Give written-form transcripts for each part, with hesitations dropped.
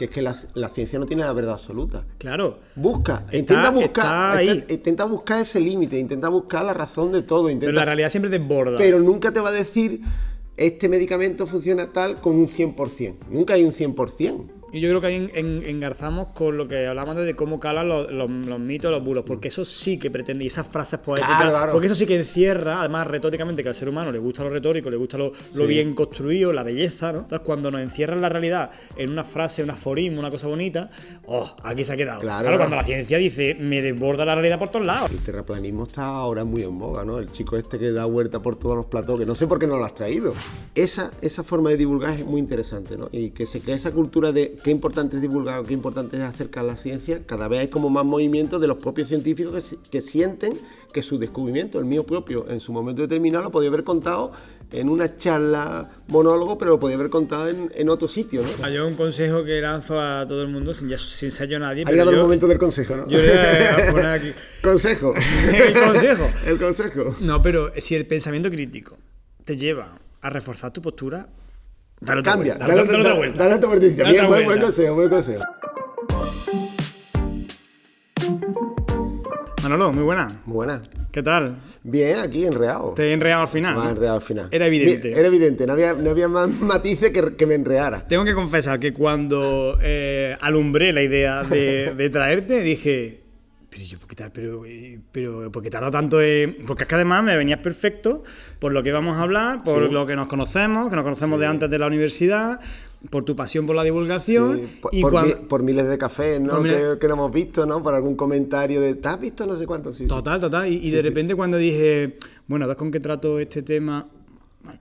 que es que la ciencia no tiene la verdad absoluta. Claro. Intenta buscar ese límite, intenta buscar la razón de todo. Pero la realidad siempre desborda. Pero nunca te va a decir, este medicamento funciona tal con un 100%. Nunca hay un 100%. Y yo creo que ahí engarzamos con lo que hablamos de cómo calan los mitos, los bulos, porque eso sí que pretende, y esas frases poéticas, claro. Porque eso sí que encierra, además retóricamente, que al ser humano le gusta lo retórico, le gusta lo bien construido, la belleza, ¿no? Entonces cuando nos encierran la realidad en una frase, un aforismo, una cosa bonita, aquí se ha quedado. Claro, cuando la ciencia dice, me desborda la realidad por todos lados. El terraplanismo está ahora muy en boga, ¿no? El chico este que da vuelta por todos los platós, que no sé por qué no lo has traído. Esa forma de divulgar es muy interesante, ¿no? Y que se crea esa cultura de qué importante es divulgar, qué importante es acercar la ciencia. Cada vez hay como más movimiento de los propios científicos que sienten que su descubrimiento, el mío propio, en su momento determinado, lo podía haber contado en una charla monólogo, pero lo podía haber contado en otro sitio, ¿no? Hay un consejo que lanzo a todo el mundo, sin ensayo a nadie. Ha llegado el momento del consejo, ¿no? Yo le voy a poner aquí. Consejo. El consejo. El consejo. No, pero si el pensamiento crítico te lleva a reforzar tu postura, dale otra vuelta. Dale otra vuelta. Bien, buen consejo. Manolo, muy buena. Muy buena. ¿Qué tal? Bien, aquí enreado. Te he enreado al final. Más enreado al final. Era evidente. Era evidente, no había más matices que me enreara. Tengo que confesar que cuando alumbré la idea de traerte, dije... Pero ¿por qué tarda tanto en...? Porque es que además me venías perfecto por lo que vamos a hablar, por lo que nos conocemos de antes de la universidad, por tu pasión por la divulgación. Sí, por miles de cafés, ¿no? Que no hemos visto, ¿no? Por algún comentario de ¿te has visto no sé cuánto? Sí, total. Y de repente cuando dije, bueno, ¿ves con qué trato este tema?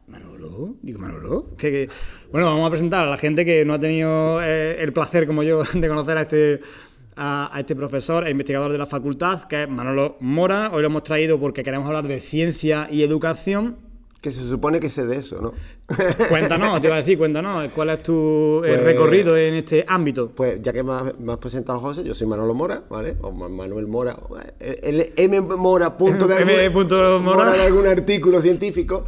Manolo, bueno, vamos a presentar a la gente que no ha tenido el placer como yo de conocer a este profesor e investigador de la facultad, que es Manolo Mora. Hoy lo hemos traído porque queremos hablar de ciencia y educación. Que se supone que sé de eso, ¿no? Cuéntanos, ¿cuál es tu recorrido en este ámbito? Pues ya que me has presentado, José, yo soy Manolo Mora, ¿vale? O Manuel Mora, el Mora de algún artículo científico.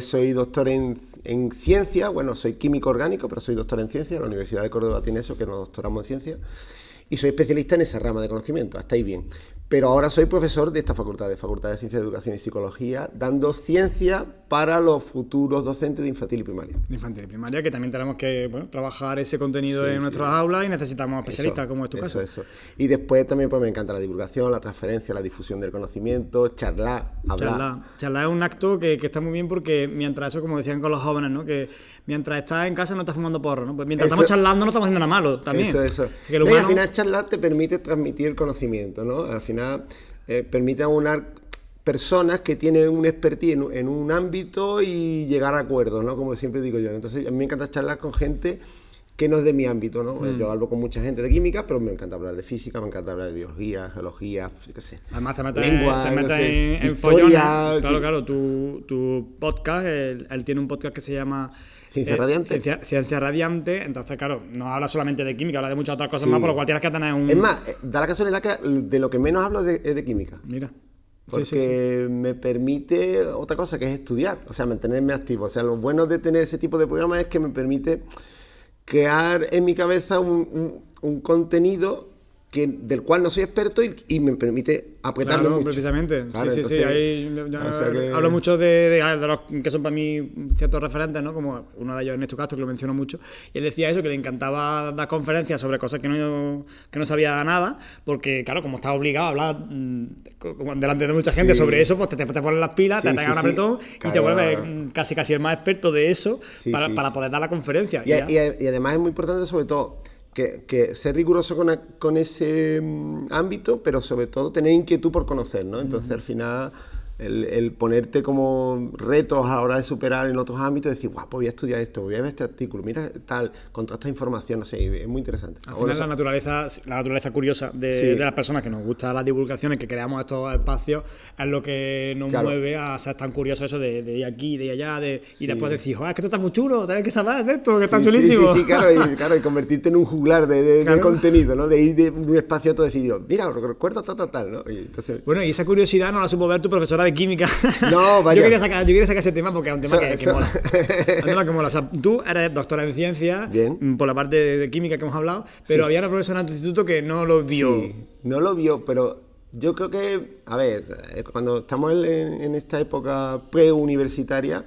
Soy doctor en ciencia, bueno, soy químico orgánico, pero soy doctor en ciencia. La Universidad de Córdoba tiene eso, que nos doctoramos en ciencia. Y soy especialista en esa rama de conocimiento, hasta ahí bien. Pero ahora soy profesor de esta Facultad de Ciencia, Educación y Psicología, dando ciencia para los futuros docentes de infantil y primaria. De infantil y primaria, que también tenemos que trabajar ese contenido en nuestras aulas y necesitamos especialistas, como es tu caso. Eso. Y después también pues me encanta la divulgación, la transferencia, la difusión del conocimiento, charlar, hablar. Charlar es un acto que está muy bien porque mientras eso, como decían con los jóvenes, ¿no? Que mientras estás en casa no estás fumando porro, ¿no? Pues mientras estamos charlando no estamos haciendo nada malo también. Eso. Que Y al final charlar te permite transmitir el conocimiento, ¿no? Al final permite aunar personas que tienen un expertise en un ámbito y llegar a acuerdos, ¿no? Como siempre digo yo. Entonces, a mí me encanta charlar con gente que no es de mi ámbito, ¿no? Yo hablo con mucha gente de química, pero me encanta hablar de física, me encanta hablar de biología, geología, qué sé. Además te metes en historia, follones. Claro, tu podcast, él tiene un podcast que se llama... Ciencia Radiante. Ciencia Radiante. Entonces, claro, no habla solamente de química, habla de muchas otras cosas más, por lo cual tienes que tener un... Es más, da la casualidad que de lo que menos hablo es de química. Mira. Porque me permite otra cosa, que es estudiar, o sea, mantenerme activo. O sea, lo bueno de tener ese tipo de programas es que me permite crear en mi cabeza un contenido del cual no soy experto y me permite apretarlo mucho. Precisamente. Claro, sí. entonces, hablo mucho de los que son para mí ciertos referentes, ¿no? Como uno de ellos, Ernesto Castro, que lo menciono mucho. Y él decía eso, que le encantaba dar conferencias sobre cosas que no sabía nada, porque, claro, como estás obligado a hablar delante de mucha gente sobre eso, pues te pones las pilas, te pegas un apretón y te vuelves casi el más experto de eso para poder dar la conferencia. Y además es muy importante, sobre todo, que ser riguroso con ese ámbito, pero sobre todo tener inquietud por conocer, ¿no? Entonces, al final, el ponerte como retos a la hora de superar en otros ámbitos, decir, guau, pues voy a estudiar esto, voy a ver este artículo, mira tal, contra esta información, no sé, es muy interesante. Al final, la naturaleza curiosa de las personas que nos gusta las divulgaciones, que creamos estos espacios, es lo que nos mueve a ser tan curiosos, eso de ir aquí, de ir allá, y después decir, es que esto está muy chulo, tienes que saber de esto, que está chulísimo. Sí, claro, y convertirte en un juglar de contenido, ¿no? De ir de un espacio a otro, decir, mira, recuerdo tal, ¿no? Y entonces... Bueno, y esa curiosidad no la supo ver tu profesora de de química. No, vaya. Yo quería sacar ese tema porque es un tema que mola. Es un tema que mola. O sea, tú eres doctora en ciencias, por la parte de química que hemos hablado, pero había una profesora en tu instituto que no lo vio. Sí, no lo vio, pero yo creo que, a ver, cuando estamos en esta época preuniversitaria,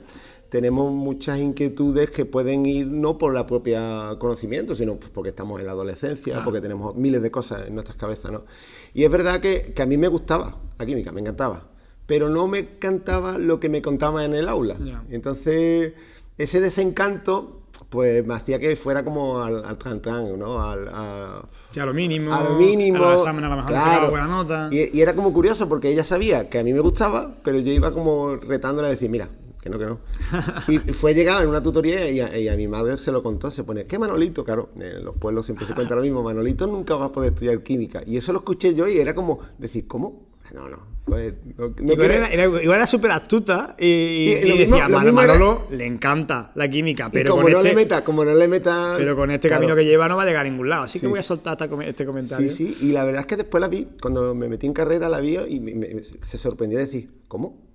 tenemos muchas inquietudes que pueden ir no por la propia conocimiento, sino pues porque estamos en la adolescencia, porque tenemos miles de cosas en nuestras cabezas, ¿no? Y es verdad que a mí me gustaba la química, me encantaba, pero no me encantaba lo que me contaban en el aula. Entonces, ese desencanto pues me hacía que fuera como al tran-tran, ¿no? A lo mínimo. A lo mínimo. A los exámenes a lo mejor no sacaba buena nota. Y era como curioso porque ella sabía que a mí me gustaba, pero yo iba como retándola a decir, mira, que no. Y fue llegado en una tutoría y a mi madre se lo contó, se pone, ¿qué Manolito? Claro, en los pueblos siempre se cuenta lo mismo, Manolito nunca va a poder estudiar química. Y eso lo escuché yo y era como decir, ¿cómo? No. Pues, igual era súper astuta y decía, Manolo le encanta la química, pero como no le meta... Pero con este camino que lleva no va a llegar a ningún lado, así que voy a soltar este comentario. Sí, y la verdad es que después la vi, cuando me metí en carrera la vi y se sorprendió de decir, ¿cómo?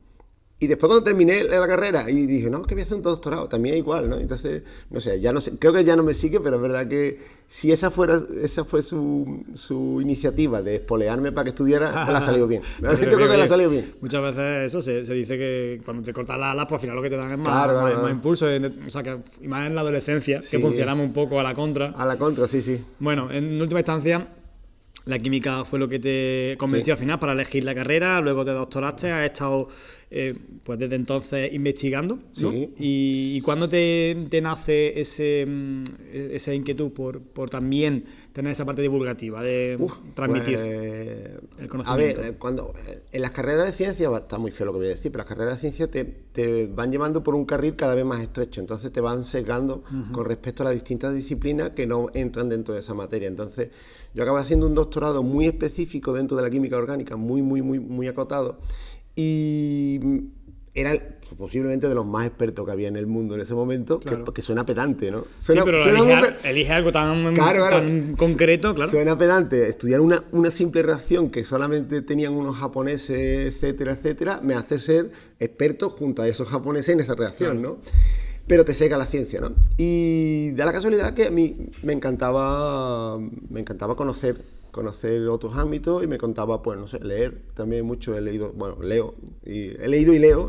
Y después cuando terminé la carrera y dije, no, que voy a hacer un doctorado, también igual, ¿no? Entonces, no sé, creo que ya no me sigue, pero es verdad que si esa fue su iniciativa de espolearme para que estudiara, le ha salido bien. Yo creo que le ha salido bien. Muchas veces eso se dice que cuando te cortas las alas, pues al final lo que te dan es más impulso. O sea, que y más en la adolescencia, que funcionamos un poco a la contra. A la contra, sí. Bueno, en última instancia, la química fue lo que te convenció al final para elegir la carrera, luego te doctoraste, has estado pues desde entonces investigando, ¿no? Sí. ¿Y cuándo te nace esa inquietud por también tener esa parte divulgativa de transmitir el conocimiento? A ver, cuando en las carreras de ciencia, está muy feo lo que voy a decir, pero las carreras de ciencia te van llevando por un carril cada vez más estrecho, entonces te van sesgando con respecto a las distintas disciplinas que no entran dentro de esa materia. Entonces, yo acabé haciendo un doctorado muy específico dentro de la química orgánica, muy acotado, y era posiblemente de los más expertos que había en el mundo en ese momento, claro. que suena pedante, ¿no? Suena elige algo tan concreto, claro. Suena pedante. Estudiar una simple reacción que solamente tenían unos japoneses, etcétera, me hace ser experto junto a esos japoneses en esa reacción, claro. ¿no? Pero te seca la ciencia, ¿no? Y da la casualidad que a mí me encantaba conocer otros ámbitos y me contaba, pues, no sé, leer también mucho. Leo,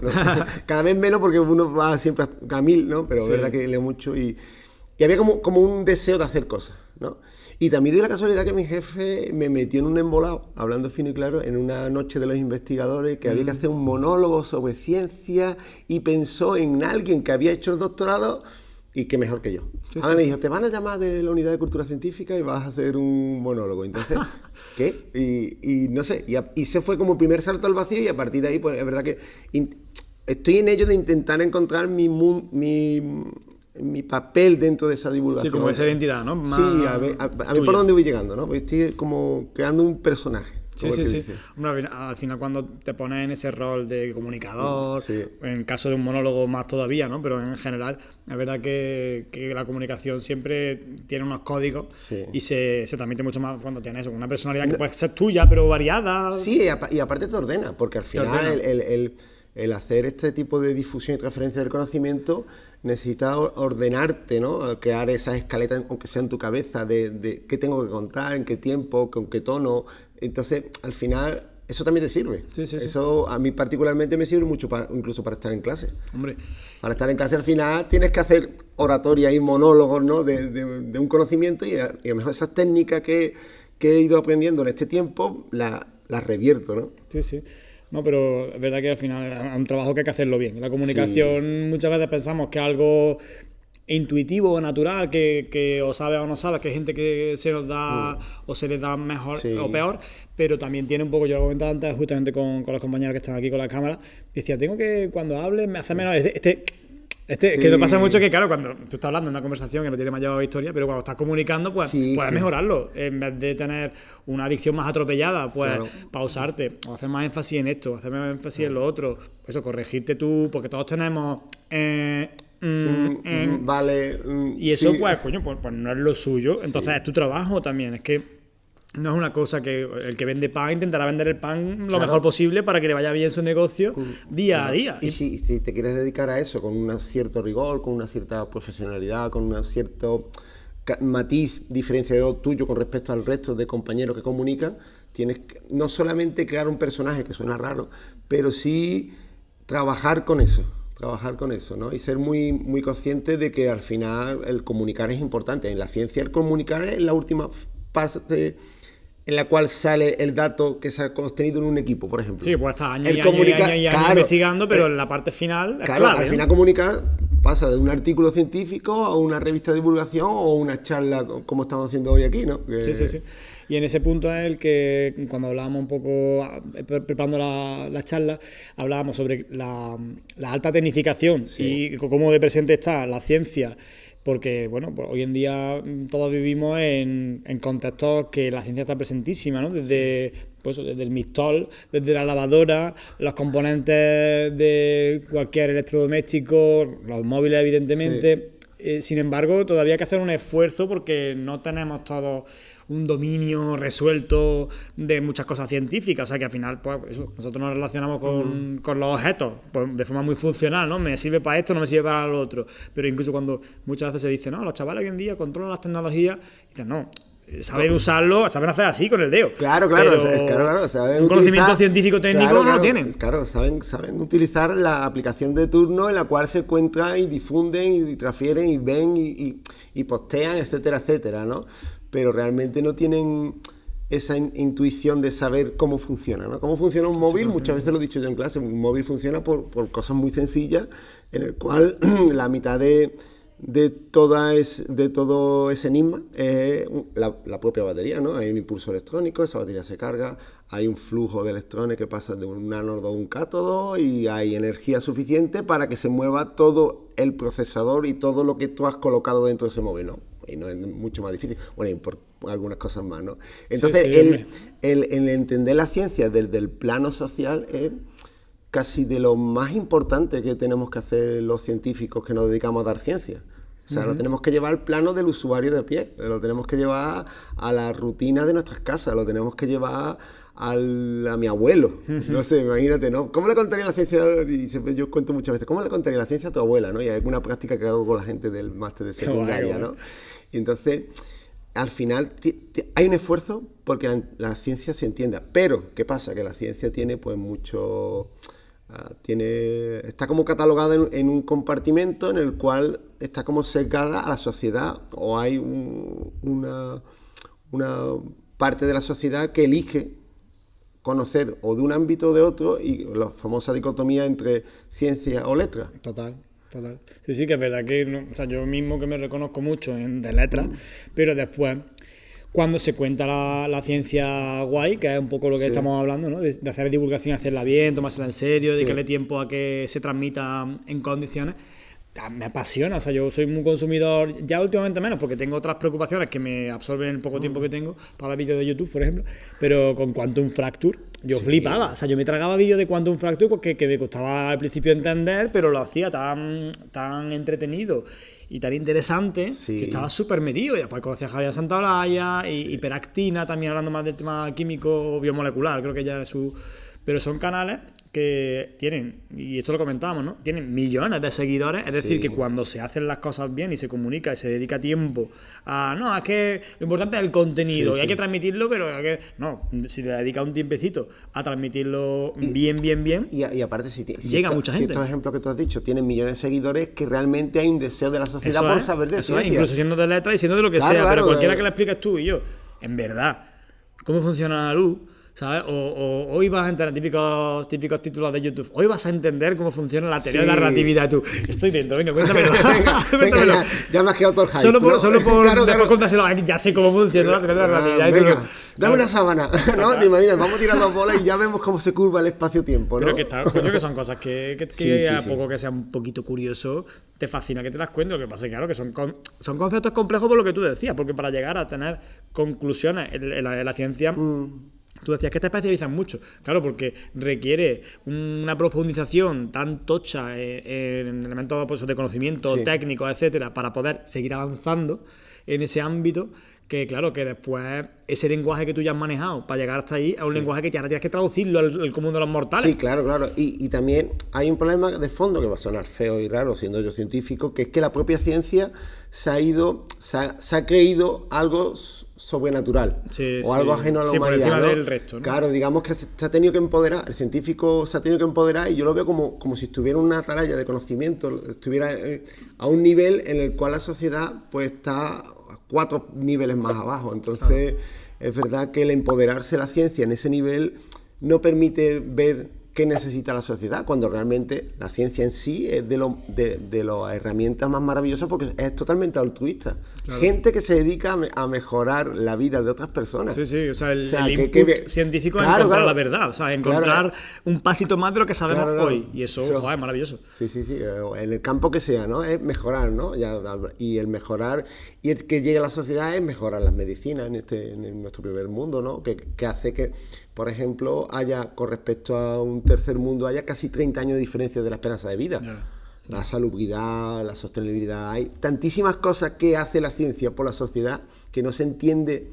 ¿no? Cada vez menos porque uno va siempre a mil, ¿no? Pero es verdad que leo mucho y había como un deseo de hacer cosas, ¿no? Y también dio la casualidad que mi jefe me metió en un embolado, hablando fino y claro, en una noche de los investigadores, que había que hacer un monólogo sobre ciencia y pensó en alguien que había hecho el doctorado y que mejor que yo. Ahora me dijo, te van a llamar de la unidad de cultura científica y vas a hacer un monólogo. Entonces, ¿qué? Y no sé, y se fue como el primer salto al vacío y a partir de ahí, pues es verdad que estoy en ello de intentar encontrar mi papel dentro de esa divulgación. Sí, como esa identidad, ¿no? Sí, a ver por dónde voy llegando, ¿no? Pues estoy como creando un personaje. Sí. Hombre, al final cuando te pones en ese rol de comunicador, en caso de un monólogo más todavía, ¿no? Pero en general, es verdad que la comunicación siempre tiene unos códigos y se transmite mucho más cuando tienes eso, una personalidad que puede ser tuya, pero variada. Sí, y aparte te ordena, porque al final el hacer este tipo de difusión y transferencia del conocimiento necesitas ordenarte, ¿no? Crear esas escaletas, aunque sea en tu cabeza, de qué tengo que contar, en qué tiempo, con qué tono. Entonces, al final, eso también te sirve. Sí. Eso a mí particularmente me sirve mucho incluso para estar en clase. Hombre. Para estar en clase al final tienes que hacer oratoria y monólogos, ¿no? de un conocimiento y a lo mejor esas técnicas que he ido aprendiendo en este tiempo las revierto, ¿no? Sí. No, pero es verdad que al final es un trabajo que hay que hacerlo bien. La comunicación muchas veces pensamos que es algo intuitivo o natural, que o sabes o no sabes, que hay gente que se nos da o se les da mejor o peor, pero también tiene un poco, yo lo comentaba antes justamente con los compañeros que están aquí con la cámara, decía, tengo que cuando hable me hace menos que nos pasa mucho que, claro, cuando tú estás hablando en una conversación que no tiene mayor historia, pero cuando estás comunicando, pues puedes mejorarlo. En vez de tener una dicción más atropellada, pues pausarte, o hacer más énfasis en esto, hacer más énfasis en lo otro. Eso, corregirte tú, porque todos tenemos... vale. Y eso, pues, coño, pues no es lo suyo. Entonces es tu trabajo también. Es que no es una cosa que el que vende pan intentará vender el pan lo mejor posible para que le vaya bien su negocio día a día. Y si te quieres dedicar a eso con un cierto rigor, con una cierta profesionalidad, con un cierto matiz diferenciador tuyo con respecto al resto de compañeros que comunican, tienes que no solamente crear un personaje, que suena raro, pero sí trabajar con eso, ¿no? Y ser muy, muy consciente de que al final el comunicar es importante. En la ciencia el comunicar es la última parte en la cual sale el dato que se ha obtenido en un equipo, por ejemplo. Sí, pues está años y años investigando, pero en la parte final es clave, al final comunicar pasa de un artículo científico a una revista de divulgación o una charla como estamos haciendo hoy aquí, ¿no? Sí. Y en ese punto es el que, cuando hablábamos un poco, preparando la charla, hablábamos sobre la alta tecnificación y cómo de presente está la ciencia. Porque, bueno, pues hoy en día todos vivimos en contextos que la ciencia está presentísima, ¿no? Desde el Mistol, desde la lavadora, los componentes de cualquier electrodoméstico, los móviles, evidentemente. Sin embargo, todavía hay que hacer un esfuerzo porque no tenemos todos un dominio resuelto de muchas cosas científicas. O sea que al final, pues eso, nosotros nos relacionamos con los objetos pues, de forma muy funcional, ¿no? Me sirve para esto, no me sirve para lo otro. Pero incluso cuando muchas veces se dice, no, los chavales hoy en día controlan las tecnologías, dicen, no, saben usarlo, saben hacer así con el dedo. Claro, saben un conocimiento científico técnico no lo tienen. Claro, saben utilizar la aplicación de turno en la cual se encuentran y difunden y transfieren y ven y postean, etcétera, etcétera, ¿no? Pero realmente no tienen esa intuición de saber cómo funciona, ¿no? Cómo funciona un móvil, muchas veces lo he dicho yo en clase, un móvil funciona por cosas muy sencillas, en el cual la mitad de todo ese enigma es la propia batería, ¿no? Hay un impulso electrónico, esa batería se carga, hay un flujo de electrones que pasa de un ánodo a un cátodo y hay energía suficiente para que se mueva todo el procesador y todo lo que tú has colocado dentro de ese móvil, ¿no? Y no es mucho más difícil, bueno, y por algunas cosas más, ¿no? Entonces, el entender la ciencia desde el plano social es casi de lo más importante que tenemos que hacer los científicos que nos dedicamos a dar ciencia. O sea, lo tenemos que llevar al plano del usuario de a pie, lo tenemos que llevar a la rutina de nuestras casas, lo tenemos que llevar a mi abuelo. No sé, imagínate, ¿no? ¿Cómo le contaría la ciencia? Y siempre yo cuento muchas veces, ¿cómo le contaría la ciencia a tu abuela, ¿no? Y hay alguna práctica que hago con la gente del máster de secundaria, ¿no? Y entonces, al final, hay un esfuerzo porque la ciencia se entienda. Pero, ¿qué pasa? Que la ciencia tiene, pues, mucho... está como catalogada en un compartimento en el cual está como sesgada a la sociedad, o hay una parte de la sociedad que elige conocer o de un ámbito o de otro, y la famosa dicotomía entre ciencia o letra. Total. Sí, que es verdad que o sea, yo mismo que me reconozco mucho de letras, pero después cuando se cuenta la ciencia guay, que es un poco lo que estamos hablando, ¿no? De hacer divulgación, hacerla bien, tomársela en serio, dedicarle tiempo a que se transmita en condiciones, me apasiona. O sea, yo soy muy consumidor, ya últimamente menos, porque tengo otras preocupaciones que me absorben el poco tiempo que tengo para vídeos de YouTube, por ejemplo, pero con Quantum Fracture yo flipaba. O sea, yo me tragaba vídeos de Quantum Fracture que me costaba al principio entender, pero lo hacía tan entretenido y tan interesante que estaba súper metido. Y después conocí a Javier Santaolalla y Hiperactina, también hablando más del tema químico o biomolecular, creo que ya es su... Pero son canales que tienen, y esto lo comentábamos, ¿no? Tienen millones de seguidores, es decir, que cuando se hacen las cosas bien y se comunica y se dedica tiempo a... No, es que lo importante es el contenido y hay que transmitirlo, pero no, si le dedicas un tiempecito a transmitirlo bien. Y aparte, llega mucha gente. Si estos ejemplos que tú has dicho tienen millones de seguidores, que realmente hay un deseo de la sociedad por saber de ciencia. Incluso siendo de letras y siendo de lo que sea, pero cualquiera que le expliques tú y yo, en verdad, cómo funciona la luz, ¿sabes? O hoy vas a entender típicos títulos de YouTube. Hoy vas a entender cómo funciona la teoría de la relatividad. Tú, estoy dentro, venga, cuéntamelo. venga, ya me has quedado todo el hype. Solo por después contárselo. Ya sé cómo funciona la teoría de la relatividad. Venga, dame una sábana. ¿No? Te imaginas, vamos tirando bolas y ya vemos cómo se curva el espacio-tiempo, ¿no? Creo que son cosas que a poco que sea un poquito curioso, te fascina que te las cuente. Lo que pasa es que, claro, que son conceptos complejos por lo que tú decías, porque para llegar a tener conclusiones en la ciencia... Tú decías que te especializan mucho, claro, porque requiere una profundización tan tocha en elementos, pues, de conocimiento técnico, etcétera, para poder seguir avanzando en ese ámbito, que claro, que después ese lenguaje que tú ya has manejado para llegar hasta ahí es un lenguaje que ahora tienes que traducirlo al común de los mortales. Sí, claro. Y también hay un problema de fondo que va a sonar feo y raro siendo yo científico, que es que la propia ciencia se ha creído algo sobrenatural o algo ajeno a la humanidad. Por encima ¿no? del resto, ¿no? Claro, digamos que se ha tenido que empoderar, el científico se ha tenido que empoderar y yo lo veo como si estuviera en una atalaya de conocimiento, estuviera a un nivel en el cual la sociedad pues está 4 niveles más abajo. Entonces, es verdad que el empoderarse la ciencia en ese nivel no permite ver qué necesita la sociedad, cuando realmente la ciencia en sí es de las herramientas más maravillosas porque es totalmente altruista. Claro. Gente que se dedica a mejorar la vida de otras personas. Sí, o sea, el input científico es encontrar la verdad, o sea, encontrar un pasito más de lo que sabemos hoy, y eso joder, es maravilloso. Sí, en el campo que sea, ¿no? Es mejorar, ¿no? Y el mejorar, y el que llegue a la sociedad es mejorar las medicinas en nuestro primer mundo, ¿no? Que hace que, por ejemplo, con respecto a un tercer mundo, haya casi 30 años de diferencia de la esperanza de vida. Yeah. La salubridad, la sostenibilidad, hay tantísimas cosas que hace la ciencia por la sociedad que no se entiende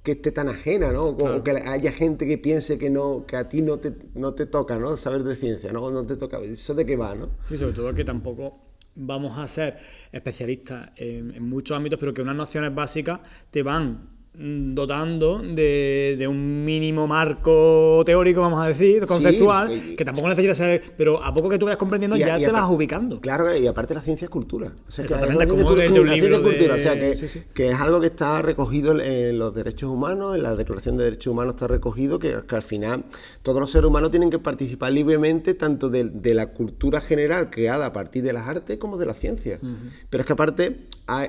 que esté tan ajena, ¿no? O que haya gente que piense que a ti no te toca, ¿no? Saber de ciencia, no te toca. ¿Eso de qué va, no? Sí, sobre todo que tampoco vamos a ser especialistas en muchos ámbitos, pero que unas nociones básicas te van dotando de un mínimo marco teórico, vamos a decir, conceptual, que tampoco necesita ser, pero a poco que tú vayas comprendiendo ya te vas ubicando. Claro, y aparte la ciencia es cultura. O sea, exactamente, que como la ciencia es cultura, o sea, que es algo que está recogido en los derechos humanos, en la Declaración de Derechos Humanos está recogido, que al final todos los seres humanos tienen que participar libremente tanto de la cultura general creada a partir de las artes como de la ciencia. Pero es que aparte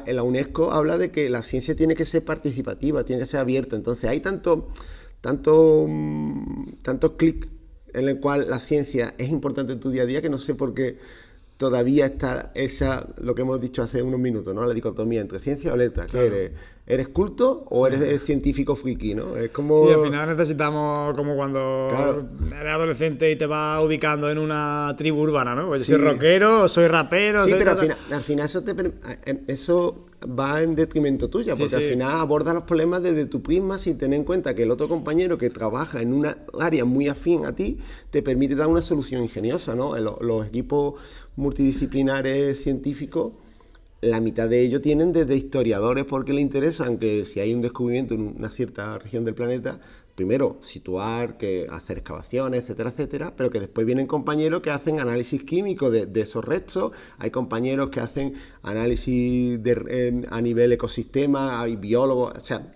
la UNESCO habla de que la ciencia tiene que ser participativa, tiene que ser abierta. Entonces hay tantos clics en el cual la ciencia es importante en tu día a día que no sé por qué todavía está lo que hemos dicho hace unos minutos, ¿no? La dicotomía entre ciencia o letra. Claro. ¿Eres culto o eres científico friki, ¿no? Es como... Sí, al final necesitamos, como cuando eres adolescente y te vas ubicando en una tribu urbana, ¿no? Pues yo soy rockero, soy rapero... Sí, pero al final eso va en detrimento tuya, porque al final aborda los problemas desde tu prisma sin tener en cuenta que el otro compañero que trabaja en una área muy afín a ti te permite dar una solución ingeniosa, ¿no? Los equipos multidisciplinares científicos, la mitad de ellos tienen desde historiadores porque les interesan que si hay un descubrimiento en una cierta región del planeta, primero situar, hacer excavaciones, etcétera, etcétera, pero que después vienen compañeros que hacen análisis químico de esos restos, hay compañeros que hacen análisis a nivel ecosistema, hay biólogos, o sea,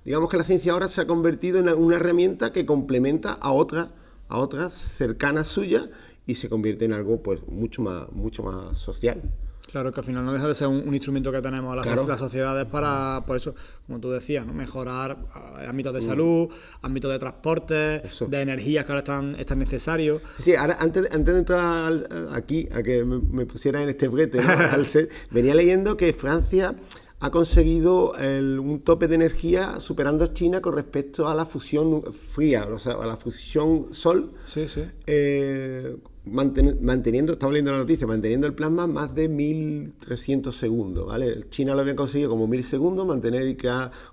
digamos que la ciencia ahora se ha convertido en una herramienta que complementa a otras cercanas suyas y se convierte en algo pues mucho más social. Claro, que al final no deja de ser un instrumento que tenemos las sociedades para, por eso, como tú decías, ¿no? Mejorar ámbitos de salud, ámbitos de transporte, de energías que ahora están necesarios. Sí, ahora antes de entrar aquí, a que me pusiera en este brete, ¿no? Venía leyendo que Francia ha conseguido un tope de energía superando a China con respecto a la fusión fría, o sea, a la fusión sol. Sí. Manteniendo, estaba leyendo la noticia, manteniendo el plasma más de 1300 segundos, ¿vale? China lo había conseguido como 1000 segundos, mantener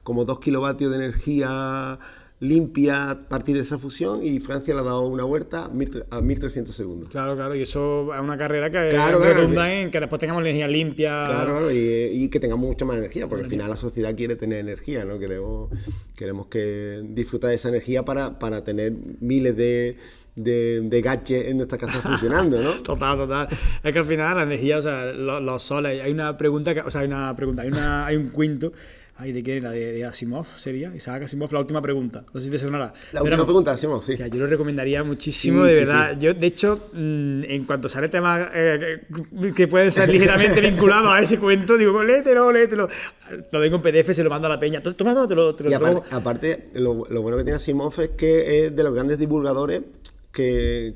como 2 kilovatios de energía limpia a partir de esa fusión, y Francia le ha dado una vuelta a 1300 segundos. Claro, y eso es una carrera que redunda en que después tengamos energía limpia. Claro, y que tengamos mucha más energía, porque al final la sociedad quiere tener energía, ¿no? Queremos que disfrutar de esa energía para tener miles de gadgets en nuestra casa funcionando, ¿no? Total. Es que al final la energía, o sea, los soles, hay una pregunta, hay un cuento. Ay, ¿de quién era? De Asimov sería. Isaac Asimov, la última pregunta. No sé si te sonará. La última pregunta, Asimov, sí. O sea, yo lo recomendaría muchísimo, de verdad. Sí. Yo, de hecho, en cuanto sale temas que pueden ser ligeramente vinculados a ese cuento, digo, léetelo. Lo tengo en PDF, se lo mando a la peña. Toma, te lo aparte, lo bueno que tiene Asimov es que es de los grandes divulgadores que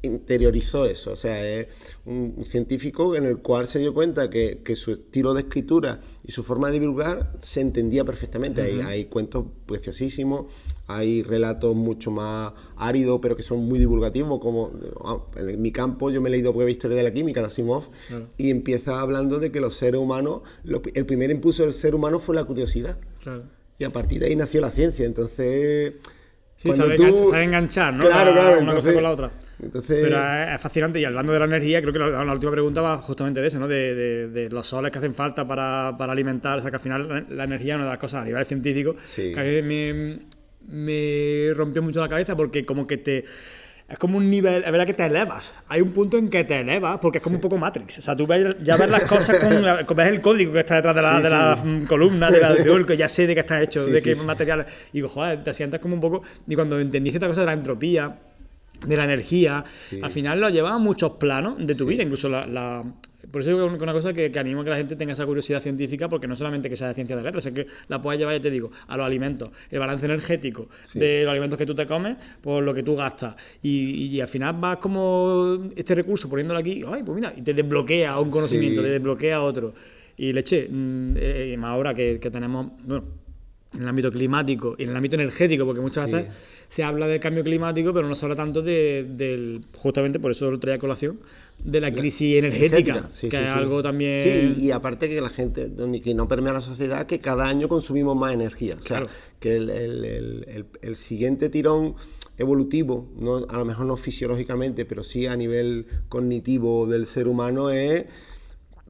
interiorizó eso. O sea, es un científico en el cual se dio cuenta que su estilo de escritura y su forma de divulgar se entendía perfectamente. Hay cuentos preciosísimos, hay relatos mucho más áridos, pero que son muy divulgativos, como en mi campo yo me he leído Breve Historia de la Química de Asimov, y empieza hablando de que los seres humanos, el primer impulso del ser humano fue la curiosidad. Claro. Y a partir de ahí nació la ciencia. Entonces... Sí, sabe enganchar, ¿no? Claro. Una cosa con la otra. Entonces... Pero es fascinante. Y hablando de la energía, creo que la última pregunta va justamente de eso, ¿no? De los soles que hacen falta para alimentar. O sea, que al final la energía es una de las cosas a nivel científico que a mí me rompió mucho la cabeza, porque como que es como un nivel, es verdad que te elevas. Hay un punto en que te elevas, porque es como un poco Matrix. O sea, tú ves las cosas ves el código que está detrás de la columna, que ya sé de qué está hecho, de qué materiales. Y digo, joder, te sientas como un poco... Y cuando entendí esta cosa de la entropía, de la energía, al final lo llevas a muchos planos de tu vida, incluso por eso es una cosa que animo a que la gente tenga esa curiosidad científica, porque no solamente que sea de ciencia de letras, es que la puedes llevar, ya te digo, a los alimentos, el balance energético de los alimentos que tú te comes por lo que tú gastas, y al final vas como este recurso poniéndolo aquí, ay, pues mira, y te desbloquea un conocimiento, te desbloquea otro, y leche, más ahora que tenemos, bueno, en el ámbito climático y en el ámbito energético, porque muchas veces se habla del cambio climático, pero no se habla tanto del justamente, por eso lo traía a colación, de la crisis energética, que es algo también... Sí, y aparte que la gente, que no permea la sociedad, que cada año consumimos más energía. O sea, que el siguiente tirón evolutivo, no, a lo mejor no fisiológicamente, pero sí a nivel cognitivo del ser humano, es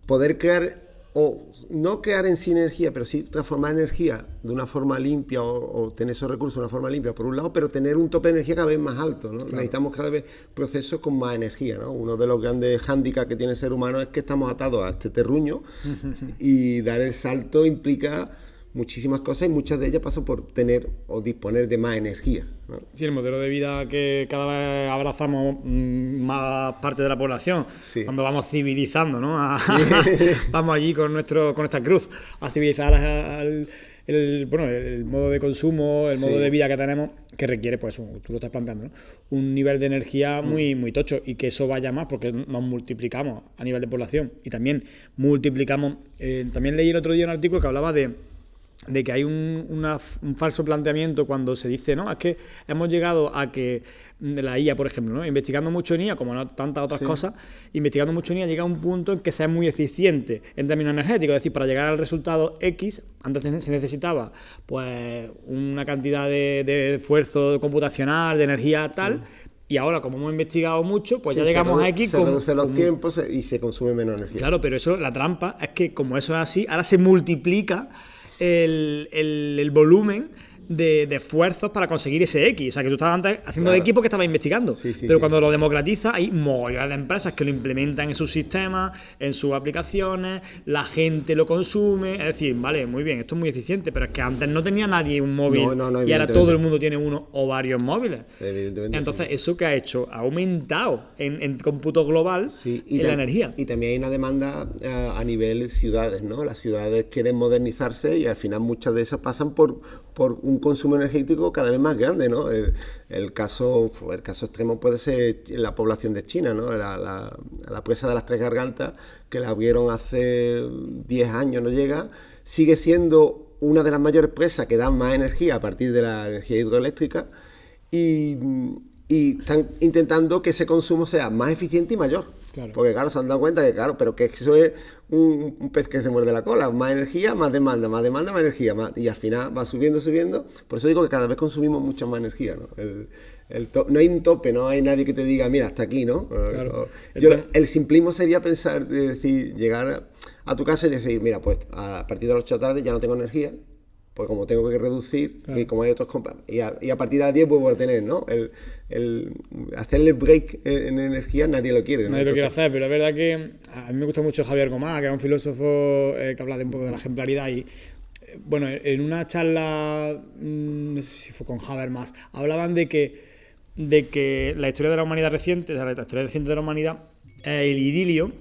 poder crear, o no crear en sí energía, pero sí transformar energía de una forma limpia, o tener esos recursos de una forma limpia, por un lado, pero tener un tope de energía cada vez más alto, ¿no? Necesitamos cada vez procesos con más energía, ¿no? Uno de los grandes hándicaps que tiene el ser humano es que estamos atados a este terruño y dar el salto implica muchísimas cosas, y muchas de ellas pasan por tener o disponer de más energía, ¿no? Sí, el modelo de vida que cada vez abrazamos más parte de la población, cuando vamos civilizando, ¿no? Vamos allí con nuestra cruz a civilizar el modo de consumo, el modo de vida que tenemos, que requiere, pues tú lo estás planteando, ¿no? Un nivel de energía muy, muy tocho, y que eso vaya más porque nos multiplicamos a nivel de población, y también multiplicamos. También leí el otro día un artículo que hablaba de que hay un falso planteamiento cuando se dice, ¿no? Es que hemos llegado a que la IA, por ejemplo, ¿no? Investigando mucho en IA, como no tantas otras cosas, investigando mucho en IA llega a un punto en que sea muy eficiente en términos energéticos. Es decir, para llegar al resultado X, antes se necesitaba pues una cantidad de esfuerzo computacional, de energía tal, y ahora, como hemos investigado mucho, pues ya llegamos a X. Se reducen los tiempos y se consume menos energía. Claro, pero eso, la trampa es que como eso es así, ahora se multiplica el volumen de esfuerzos para conseguir ese X. O sea, que tú estabas antes haciendo de equipo que estabas investigando. Pero cuando lo democratiza, hay montones de empresas que lo implementan en sus sistemas, en sus aplicaciones, la gente lo consume. Es decir, vale, muy bien, esto es muy eficiente, pero es que antes no tenía nadie un móvil, y ahora todo el mundo tiene uno o varios móviles. Entonces, ¿eso qué ha hecho? Ha aumentado en cómputo global la energía. Y también hay una demanda a nivel ciudades, ¿no? Las ciudades quieren modernizarse, y al final muchas de esas pasan por un consumo energético cada vez más grande, ¿no? El caso extremo puede ser la población de China, ¿no? La presa de las Tres Gargantas, que la abrieron hace 10 años, no llega, sigue siendo una de las mayores presas que dan más energía a partir de la energía hidroeléctrica, y están intentando que ese consumo sea más eficiente y mayor. Porque claro, se han dado cuenta que pero que eso es un pez que se muerde la cola, más energía, más demanda, más energía, y al final va subiendo. Por eso digo que cada vez consumimos mucha más energía, ¿no? No hay un tope, no hay nadie que te diga, mira, hasta aquí, ¿no? El simplismo sería pensar, decir, llegar a tu casa y decir, mira, pues a partir de las 8 de la tarde ya no tengo energía, pues como tengo que reducir, y como hay otros y a partir de las 10 vuelvo a tener, ¿no? Hacerle break en energía nadie lo quiere, ¿no? Nadie lo quiere hacer, pero es verdad que a mí me gusta mucho Javier Gomá, que es un filósofo que habla de un poco de la ejemplaridad, y bueno, en una charla, no sé si fue con Habermas, hablaban de que la historia de la humanidad reciente, o sea, la historia reciente de la humanidad es el idilio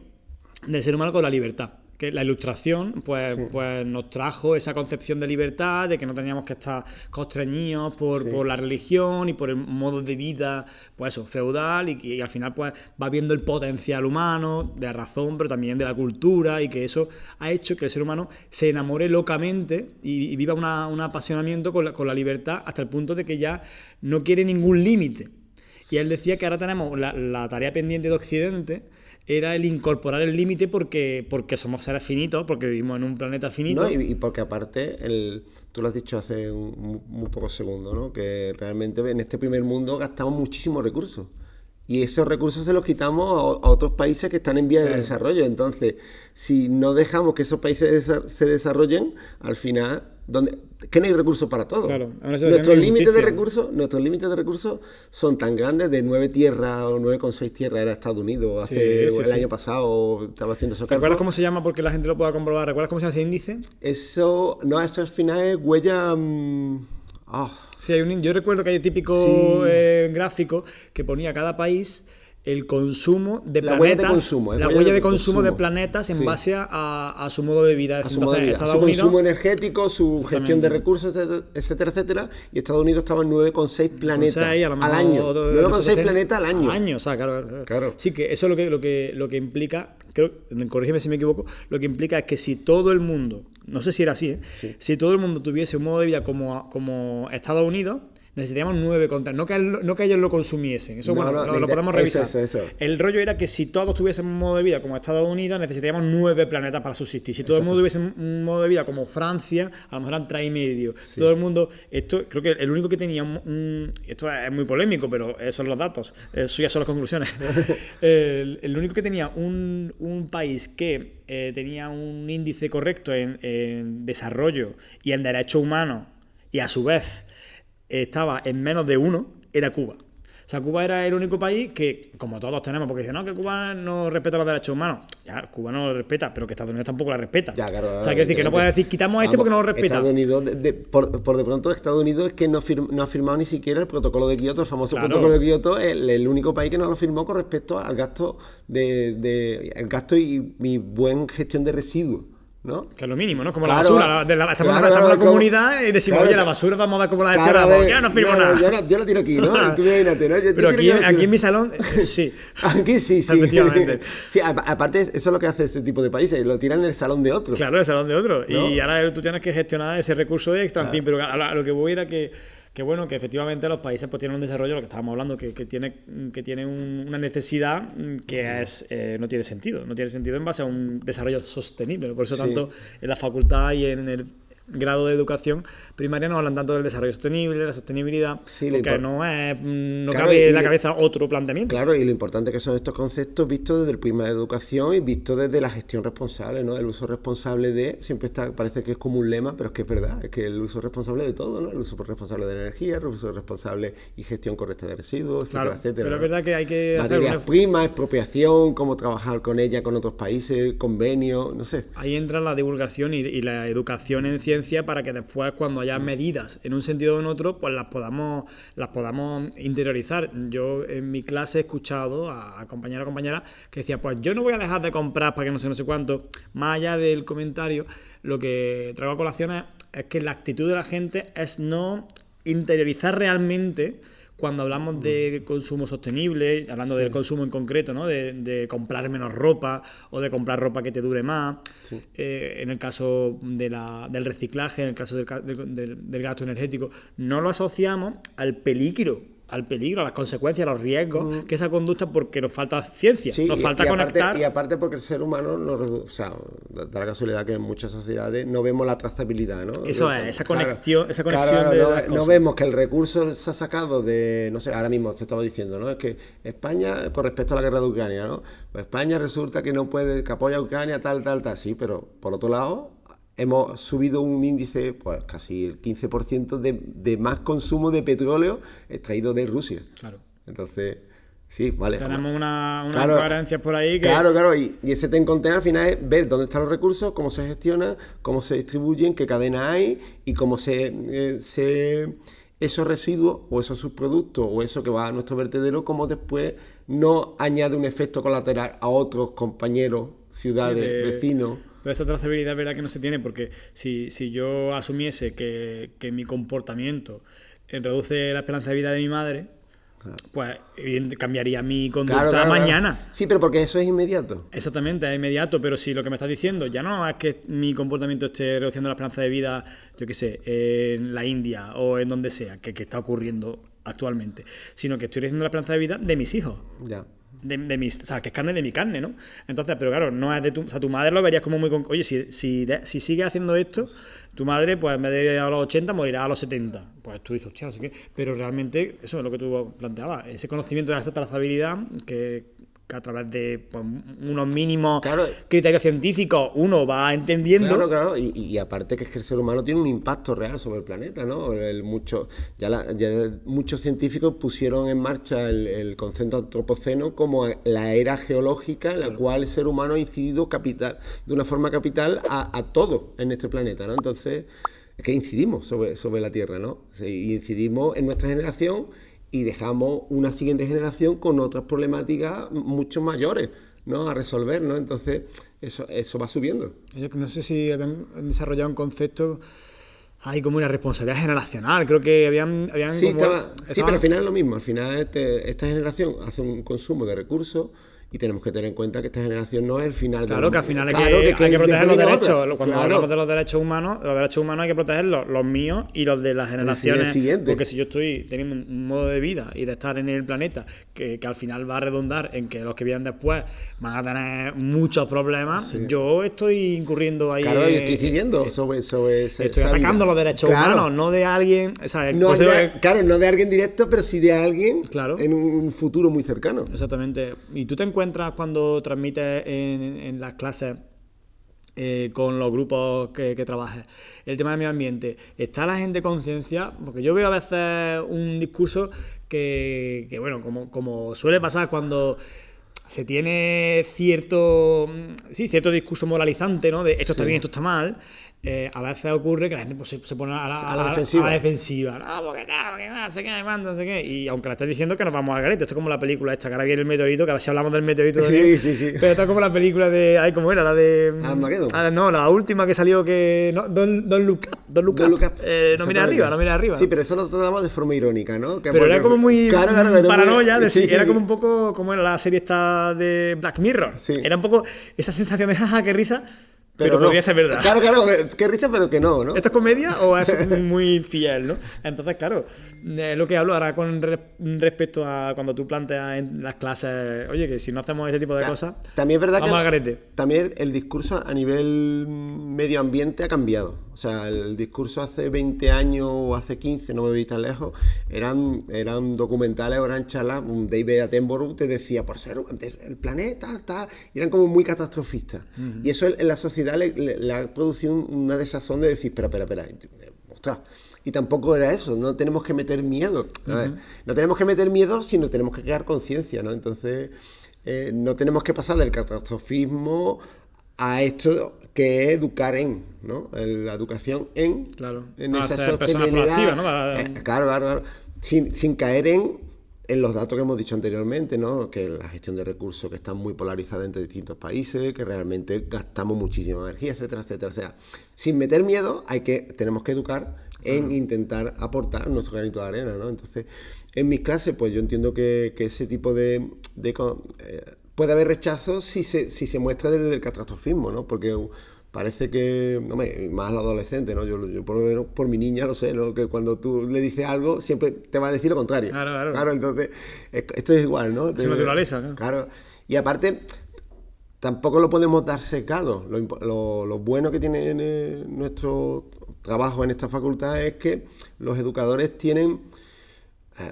del ser humano con la libertad. que la Ilustración pues nos trajo esa concepción de libertad, de que no teníamos que estar constreñidos por la religión y por el modo de vida, pues eso, feudal, y al final pues va viendo el potencial humano, de la razón, pero también de la cultura, y que eso ha hecho que el ser humano se enamore locamente y viva un apasionamiento con la libertad hasta el punto de que ya no quiere ningún límite. Y él decía que ahora tenemos la tarea pendiente de Occidente, era el incorporar el límite porque somos seres finitos, porque vivimos en un planeta finito. No, y porque aparte, tú lo has dicho hace muy pocos segundos, ¿no? Que realmente en este primer mundo gastamos muchísimos recursos. Y esos recursos se los quitamos a otros países que están en vías de desarrollo. Entonces, si no dejamos que esos países se desarrollen, al final, que no hay recursos para todo. Claro, nuestros límites de recursos son tan grandes, de 9 tierras o 9,6 tierras era Estados Unidos el año pasado, estaba haciendo esos cálculos. ¿Recuerdas cómo se llama? Porque la gente lo pueda comprobar. ¿Recuerdas cómo se llama ese índice? Eso al final es huella... Sí, yo recuerdo que hay un típico gráfico que ponía cada país el consumo de planetas, la huella de consumo de planetas en base a su modo de vida. Su consumo energético, su gestión de recursos, etcétera, etcétera. Y Estados Unidos estaba en 9,6 planetas al año. 9,6 planetas al año. O sea, claro. Sí, que eso es lo que implica, creo, corrígeme si me equivoco, lo que implica es que si todo el mundo, no sé si era así, si todo el mundo tuviese un modo de vida como Estados Unidos, necesitaríamos 9 contra. No que ellos lo consumiesen. Eso, lo podemos revisar. Eso. El rollo era que si todos tuviesen un modo de vida como Estados Unidos, necesitaríamos 9 planetas para subsistir. Si todo el mundo tuviese un modo de vida como Francia, a lo mejor eran 3,5. Si todo el mundo... Creo que el único que tenía esto es muy polémico, pero esos son los datos. Eso ya son las conclusiones. El único que tenía un país que tenía un índice correcto en desarrollo y en derechos humanos, y a su vez estaba en menos de 1, era Cuba. O sea, Cuba era el único país que, como todos tenemos, porque dicen, no, que Cuba no respeta los derechos humanos. Ya, Cuba no lo respeta, pero que Estados Unidos tampoco la respeta. Ya, claro. O sea, quiero decir que no puedes decir, quitamos porque no lo respeta. Estados Unidos, por de pronto, Estados Unidos es que no ha firmado ni siquiera el protocolo de Kioto, el famoso protocolo de Kioto, el único país que no lo firmó con respecto al gasto el gasto y mi buena gestión de residuos, ¿no? Que es lo mínimo, ¿no? Como la basura. Estamos en la comunidad y decimos, oye, la basura vamos a dar como la echada, ya no firmo nada. Yo la tiro aquí, ¿no? Tú imagínate, ¿no? Pero aquí en mi salón, sí. Aquí sí. Efectivamente. Sí, aparte, eso es lo que hace este tipo de países, lo tiran en el salón de otro. Claro, en el salón de otro. ¿No? Y ahora tú tienes que gestionar ese recurso extra, en fin, pero a lo que voy era que bueno, que efectivamente los países pues tienen un desarrollo, lo que estábamos hablando, que tiene una necesidad que no tiene sentido en base a un desarrollo sostenible. Por eso tanto en la facultad y en el grado de educación primaria nos hablan tanto del desarrollo sostenible, la sostenibilidad, porque no cabe en la cabeza otro planteamiento. Claro, y lo importante que son estos conceptos vistos desde el prisma de educación y vistos desde la gestión responsable, ¿no? El uso responsable parece que es como un lema, pero es que es verdad, es que el uso responsable de todo, ¿no? El uso responsable de energía, el uso responsable y gestión correcta de residuos, etcétera. Pero es verdad que hay que materias primas, expropiación, cómo trabajar con ella, con otros países, convenios, no sé. Ahí entra la divulgación y la educación en ciencia para que después, cuando haya medidas en un sentido o en otro, pues las podamos interiorizar. Yo en mi clase he escuchado a compañeros o compañeras que decían, pues yo no voy a dejar de comprar para que no sé cuánto. Más allá del comentario, lo que traigo a colación es que la actitud de la gente es no interiorizar realmente cuando hablamos de consumo sostenible, hablando del consumo en concreto, ¿no? De comprar menos ropa o de comprar ropa que te dure más. Sí. En el caso del reciclaje, en el caso del gasto energético, no lo asociamos al peligro, a las consecuencias, a los riesgos que esa conducta, porque nos falta ciencia, nos falta conectar. Y aparte porque el ser humano, da la casualidad que en muchas sociedades no vemos la trazabilidad, ¿no? Eso es, esa conexión de las cosas. No vemos que el recurso se ha sacado de, no sé, ahora mismo se estaba diciendo, ¿no? Es que España, con respecto a la guerra de Ucrania, ¿no? Pues España resulta que no puede, que apoya a Ucrania, tal, sí, pero por otro lado hemos subido un índice, pues casi el 15% de más consumo de petróleo extraído de Rusia. Claro. Entonces, sí, vale. Tenemos unas coherencias por ahí que... Claro. Y ese ten container al final es ver dónde están los recursos, cómo se gestionan, cómo se distribuyen, qué cadena hay y cómo esos residuos o esos subproductos o eso que va a nuestro vertedero, cómo después no añade un efecto colateral a otros compañeros, ciudades, vecinos. Pero esa trazabilidad es verdad que no se tiene, porque si yo asumiese que mi comportamiento reduce la esperanza de vida de mi madre, pues cambiaría mi conducta mañana. Claro. Sí, pero porque eso es inmediato. Exactamente, es inmediato, pero si lo que me estás diciendo ya no es que mi comportamiento esté reduciendo la esperanza de vida, yo qué sé, en la India o en donde sea, que está ocurriendo actualmente, sino que estoy reduciendo la esperanza de vida de mis hijos. Ya. De mis, o sea, que es carne de mi carne, ¿no? Entonces, pero claro, no es de tu, o sea, tu madre lo verías como muy oye, si sigue haciendo esto, tu madre, pues en vez de a los 80, morirá a los 70. Pues tú dices, hostia, no sé qué. Pero realmente, eso es lo que tú planteabas, ese conocimiento de esa trazabilidad que a través de pues, unos mínimos criterios científicos uno va entendiendo. Claro. Y aparte que es que el ser humano tiene un impacto real sobre el planeta, ¿no? Ya muchos científicos pusieron en marcha el concepto antropoceno como la era geológica en la cual el ser humano ha incidido de una forma capital a todo en este planeta, ¿no? Entonces, es que incidimos sobre la Tierra, ¿no? Sí, incidimos en nuestra generación y dejamos una siguiente generación con otras problemáticas mucho mayores, ¿no? A resolver, ¿no? Entonces, eso va subiendo. Yo no sé si habían desarrollado un concepto, hay como una responsabilidad generacional, creo que habían sí, pero al final es lo mismo, al final esta generación hace un consumo de recursos y tenemos que tener en cuenta que esta generación no es el final. Claro, que al final hay que proteger los derechos. Cuando hablamos de los derechos humanos hay que proteger los míos y los de las generaciones. Porque si yo estoy teniendo un modo de vida y de estar en el planeta que al final va a redundar en que los que vienen después van a tener muchos problemas, yo estoy incurriendo ahí. Claro, yo estoy incidiendo sobre estoy atacando los derechos humanos, no de alguien. No de alguien directo, pero sí de alguien en un futuro muy cercano. Exactamente. Y tú te encuentras cuando transmites en las clases con los grupos que trabajes el tema del medio ambiente, ¿está la gente conciencia? Porque yo veo a veces un discurso que bueno, como suele pasar cuando se tiene cierto discurso moralizante, ¿no? De esto está bien, esto está mal. A veces ocurre que la gente pues, se pone a la defensiva. No, porque no sé qué, no sé qué. Y aunque la estés diciendo que nos vamos al garete, esto es como la película esta, que ahora viene el meteorito, que a ver si hablamos del meteorito. Sí. Pero esto es como la película de. Ay, ¿cómo era? La de. No, la última que salió que. No, Don't Look Up. No mires arriba. Sí, pero eso lo tratamos de forma irónica, ¿no? Pero era como muy paranoia. Era como un poco como era la serie esta de Black Mirror. Sí. Era un poco esa sensación de jaja, qué risa. Pero podría ser verdad. Claro, qué risa, pero que no. ¿Esto es comedia o es muy fiel, no? Entonces, claro, lo que hablo ahora con respecto a cuando tú planteas en las clases, oye, que si no hacemos este tipo de cosas, también es verdad vamos al garete. También el discurso a nivel medio ambiente ha cambiado. O sea, el discurso hace 20 años o hace 15, no me voy tan lejos, eran documentales o eran charlas. David Attenborough te decía, por ser el planeta, eran como muy catastrofistas. Uh-huh. Y eso en la sociedad le ha producido una desazón de decir, espera, ostras. Y tampoco era eso, no tenemos que meter miedo. Uh-huh. No tenemos que meter miedo, sino tenemos que crear conciencia, ¿no? Entonces, no tenemos que pasar del catastrofismo a esto que es educar ¿no? La educación en esa sostenibilidad. ¿No? Claro. Sin caer en los datos que hemos dicho anteriormente, ¿no? Que la gestión de recursos que están muy polarizadas entre distintos países, que realmente gastamos muchísima energía, etcétera. O sea, sin meter miedo, tenemos que educar en intentar aportar nuestro granito de arena, ¿no? Entonces, en mis clases, pues yo entiendo que ese tipo puede haber rechazo si se muestra desde el catastrofismo, ¿no? Porque parece que, más los adolescentes, ¿no? Yo por mi niña lo sé, ¿no? Que cuando tú le dices algo, siempre te va a decir lo contrario. Claro, entonces, esto es igual, ¿no? Es naturaleza, ¿no? Claro. Y aparte, tampoco lo podemos dar secado. Lo bueno que tiene nuestro trabajo en esta facultad es que los educadores tienen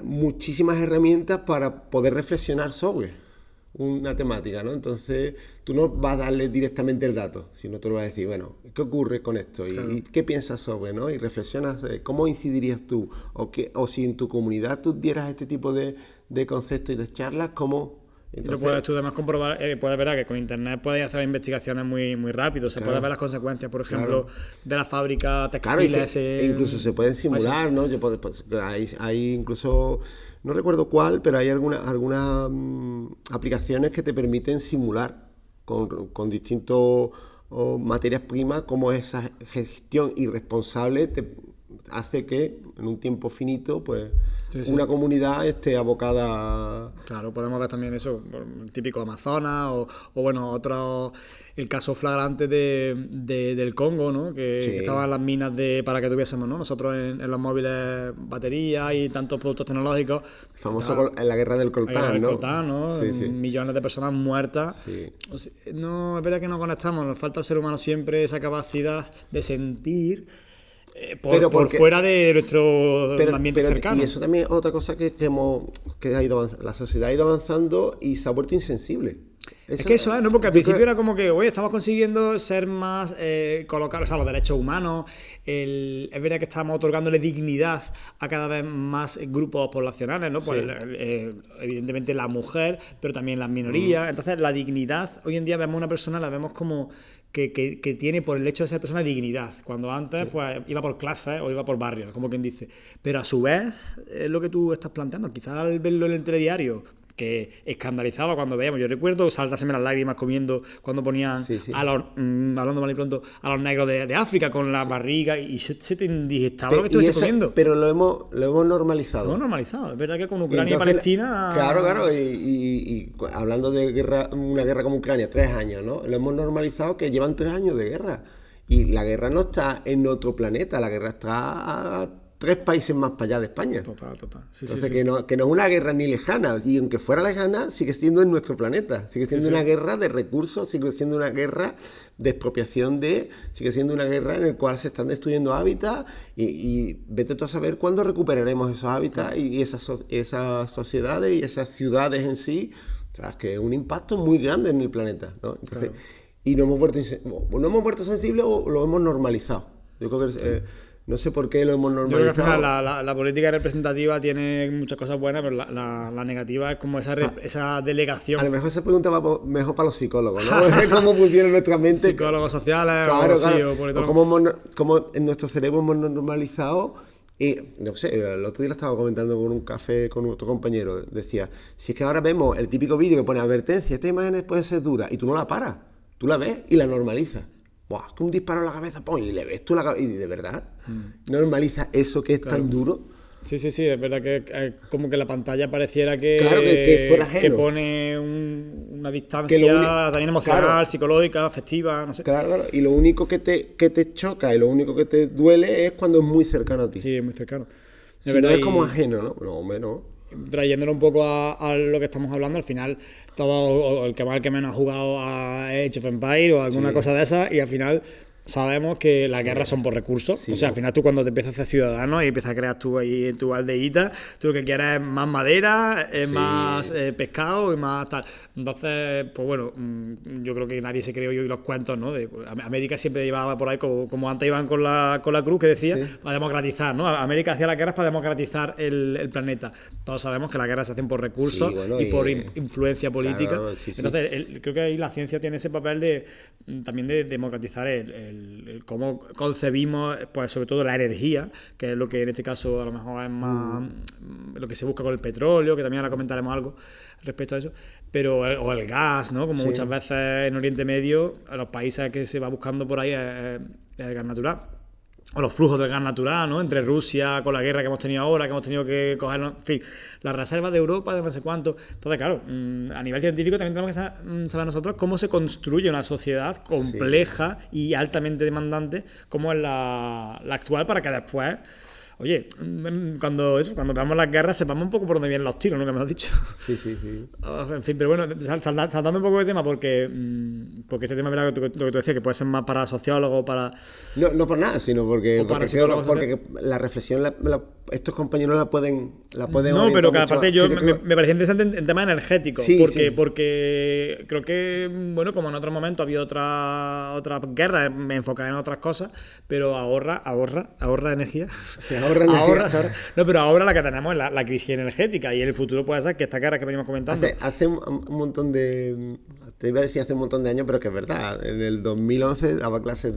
muchísimas herramientas para poder reflexionar sobre una temática, ¿no? Entonces, tú no vas a darle directamente el dato, sino tú le vas a decir, bueno, ¿qué ocurre con esto? ¿Y qué piensas sobre, ¿no? Y reflexionas, ¿cómo incidirías tú? O si en tu comunidad tú dieras este tipo de conceptos y de charlas, ¿cómo? Entonces, lo puedes tú además comprobar, puedes ver que con internet puedes hacer investigaciones muy, muy rápido, se puede ver las consecuencias, por ejemplo, de la fábrica textiles. Incluso se pueden simular, ¿no? Hay incluso, no recuerdo cuál, pero hay algunas aplicaciones que te permiten simular con distintos o materias primas, cómo esa gestión irresponsable hace que en un tiempo finito pues una comunidad esté abocada. Claro, podemos ver también eso, el típico Amazonas o bueno, otro, el caso flagrante del Congo, ¿no? Que estaban las minas para que tuviésemos, ¿no? Nosotros en los móviles baterías y tantos productos tecnológicos. Famoso en la guerra del coltán, ¿no? Coltán, ¿no? Sí. Millones de personas muertas. Sí. No, es verdad que no conectamos, nos falta al ser humano siempre esa capacidad de sentir por fuera de nuestro ambiente cercano. Y eso también es otra cosa que ha ido avanzando. La sociedad ha ido avanzando y se ha vuelto insensible. Es que eso es, ¿no? Porque al principio era como que, oye, estamos consiguiendo ser más, colocar, o sea, los derechos humanos, es verdad que estamos otorgándole dignidad a cada vez más grupos poblacionales, ¿no? Pues evidentemente la mujer, pero también las minorías. Entonces la dignidad, hoy en día vemos a una persona, la vemos como que tiene por el hecho de ser persona dignidad, cuando antes pues iba por clase o iba por barrio, como quien dice. Pero a su vez, es lo que tú estás planteando, quizás al verlo en el telediario, que escandalizaba cuando veíamos. Yo recuerdo saltárseme las lágrimas comiendo cuando ponían a los, hablando mal y pronto, a los negros de África con la barriga y se te indigestaba lo que estuviese comiendo. Pero lo hemos normalizado. Lo hemos normalizado. Es verdad que con Ucrania y Palestina... Claro. Y hablando de guerra, una guerra como Ucrania, 3 años, ¿no? Lo hemos normalizado que llevan 3 años de guerra. Y la guerra no está en otro planeta, la guerra está a 3 países más para allá de España. Total. Entonces, que no es una guerra ni lejana, y aunque fuera lejana, sigue siendo en nuestro planeta. Sigue siendo una guerra de recursos, sigue siendo una guerra de expropiación sigue siendo una guerra en la cual se están destruyendo hábitats, y vete tú a saber cuándo recuperaremos esos hábitats y esas sociedades y esas ciudades en sí. O sea, es que es un impacto muy grande en el planeta, ¿no? Entonces, y no hemos vuelto sensibles o lo hemos normalizado. Yo creo que... no sé por qué lo hemos normalizado. Yo creo que al final la política representativa tiene muchas cosas buenas, pero la negativa es como esa delegación. A lo mejor esa pregunta va mejor para los psicólogos, ¿no? Cómo funciona nuestra mente. Psicólogos sociales, claro. o politólogos. Cómo en nuestro cerebro hemos normalizado. Y no sé, el otro día lo estaba comentando con un café con otro compañero. Decía, si es que ahora vemos el típico vídeo que pone advertencia, esta imagen puede ser dura, y tú no la paras, tú la ves y la normalizas. ¡Buah! Que un disparo en la cabeza, ¡pum! Y le ves tú la cabeza. Y de verdad, normaliza eso que es tan duro. Sí, es verdad que como que la pantalla pareciera que fuera ajeno. Que pone una distancia también emocional, psicológica, afectiva, no sé. Claro. Y lo único que te choca y lo único que te duele es cuando es muy cercano a ti. Sí, es muy cercano. Si verdad, no es como ajeno, ¿no? No, hombre, no. Trayéndolo un poco a lo que estamos hablando, al final todo el que más el que menos ha jugado a Age of Empires o alguna cosa de esas, y al final sabemos que las guerras son por recursos. O sea, al final tú cuando te empiezas a hacer ciudadano y empiezas a crear tú ahí en tu aldeíta, tú lo que quieres es más madera, más pescado y más tal. Entonces, pues bueno, yo creo que nadie se cree hoy los cuentos, ¿no? América siempre llevaba por ahí, como antes iban con la cruz que decía, para democratizar, ¿no? América hacía las guerras para democratizar el planeta. Todos sabemos que las guerras se hacen por recursos y por influencia política. Claro, entonces, creo que ahí la ciencia tiene ese papel también de democratizar el cómo concebimos, pues sobre todo la energía, que es lo que en este caso a lo mejor es más lo que se busca con el petróleo, que también ahora comentaremos algo respecto a eso, pero o el gas, ¿no? Como muchas veces en Oriente Medio, a los países que se va buscando por ahí es el gas natural. O los flujos del gas natural, ¿no? Entre Rusia, con la guerra que hemos tenido ahora, que hemos tenido que cogernos, en fin, las reservas de Europa, de no sé cuánto. Entonces, claro, a nivel científico también tenemos que saber nosotros cómo se construye una sociedad compleja y altamente demandante, como es la actual, para que después... Oye, cuando veamos las guerras sepamos un poco por dónde vienen los tiros, ¿no? Que me has dicho. Sí. En fin, pero bueno, saltando un poco de tema, porque este tema, lo que tú decías, que puede ser más para sociólogos, para... No por nada, sino porque la reflexión estos compañeros la pueden no, pero que aparte me parecía interesante en temas energéticos, porque creo que, bueno, como en otros momentos había otras guerras, me enfocaba en otras cosas, pero ahorra energía. Ahorra. No, pero ahora la que tenemos es la crisis energética, y en el futuro puede ser que esta guerra que venimos comentando... Hace un montón de... Te iba a decir hace un montón de años, pero que es verdad. En el 2011 daba clases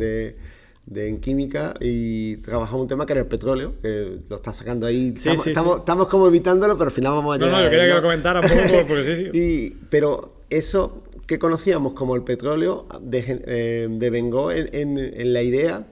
en química y trabajaba un tema que era el petróleo, que lo está sacando ahí. Estamos como evitándolo, pero al final vamos a llegar. No, yo quería que lo comentara un poco, porque sí. Pero eso que conocíamos como el petróleo devengó en la idea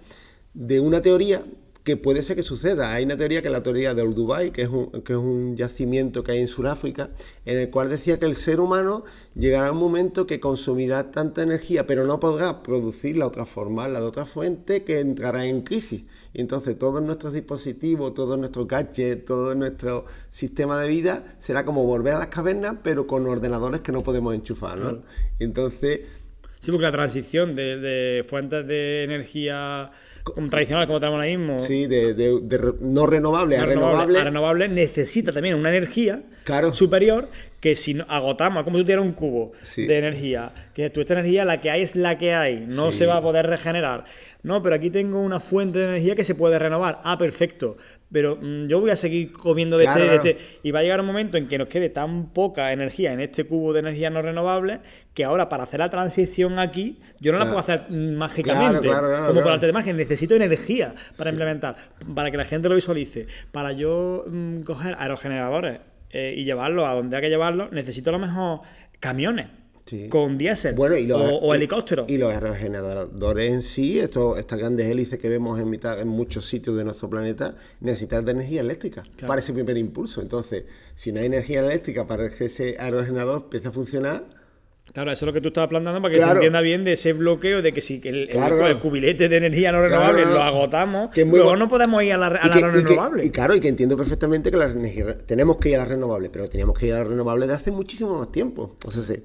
de una teoría que puede ser que suceda. Hay una teoría que es la teoría del Dubai, que es un yacimiento que hay en Sudáfrica, en el cual decía que el ser humano llegará a un momento que consumirá tanta energía, pero no podrá producirla o transformarla de otra fuente, que entrará en crisis. Y entonces todos nuestros dispositivos, todos nuestros gadgets, todo nuestro sistema de vida será como volver a las cavernas, pero con ordenadores que no podemos enchufar, ¿no? Claro. Entonces... Sí, porque la transición de fuentes de energía tradicionales como tenemos ahora mismo... Sí, de no renovable a renovable. A renovable necesita también una energía superior que si no, agotamos, como tú tienes un cubo de energía, que tú esta energía la que hay es la que hay, no se va a poder regenerar. No, pero aquí tengo una fuente de energía que se puede renovar. Ah, perfecto. Pero yo voy a seguir comiendo de este. Y va a llegar un momento en que nos quede tan poca energía en este cubo de energía no renovable que ahora para hacer la transición aquí yo no la puedo hacer mágicamente. Como con arte de magia. Necesito energía para implementar, para que la gente lo visualice. Para yo coger aerogeneradores y llevarlos a donde hay que llevarlos, necesito a lo mejor camiones. Sí. Con diésel o helicópteros. Y los aerogeneradores en sí, estas grandes hélices que vemos en muchos sitios de nuestro planeta, necesitan de energía eléctrica para ese primer impulso. Entonces, si no hay energía eléctrica para que ese aerogenerador empiece a funcionar... Claro, eso es lo que tú estabas planteando para que se entienda bien de ese bloqueo de que si el cubilete de energía no renovable lo agotamos, luego no podemos ir a la renovable. Y que entiendo perfectamente que tenemos que ir a las renovables, pero teníamos que ir a las renovables de hace muchísimo más tiempo. O sea, sí.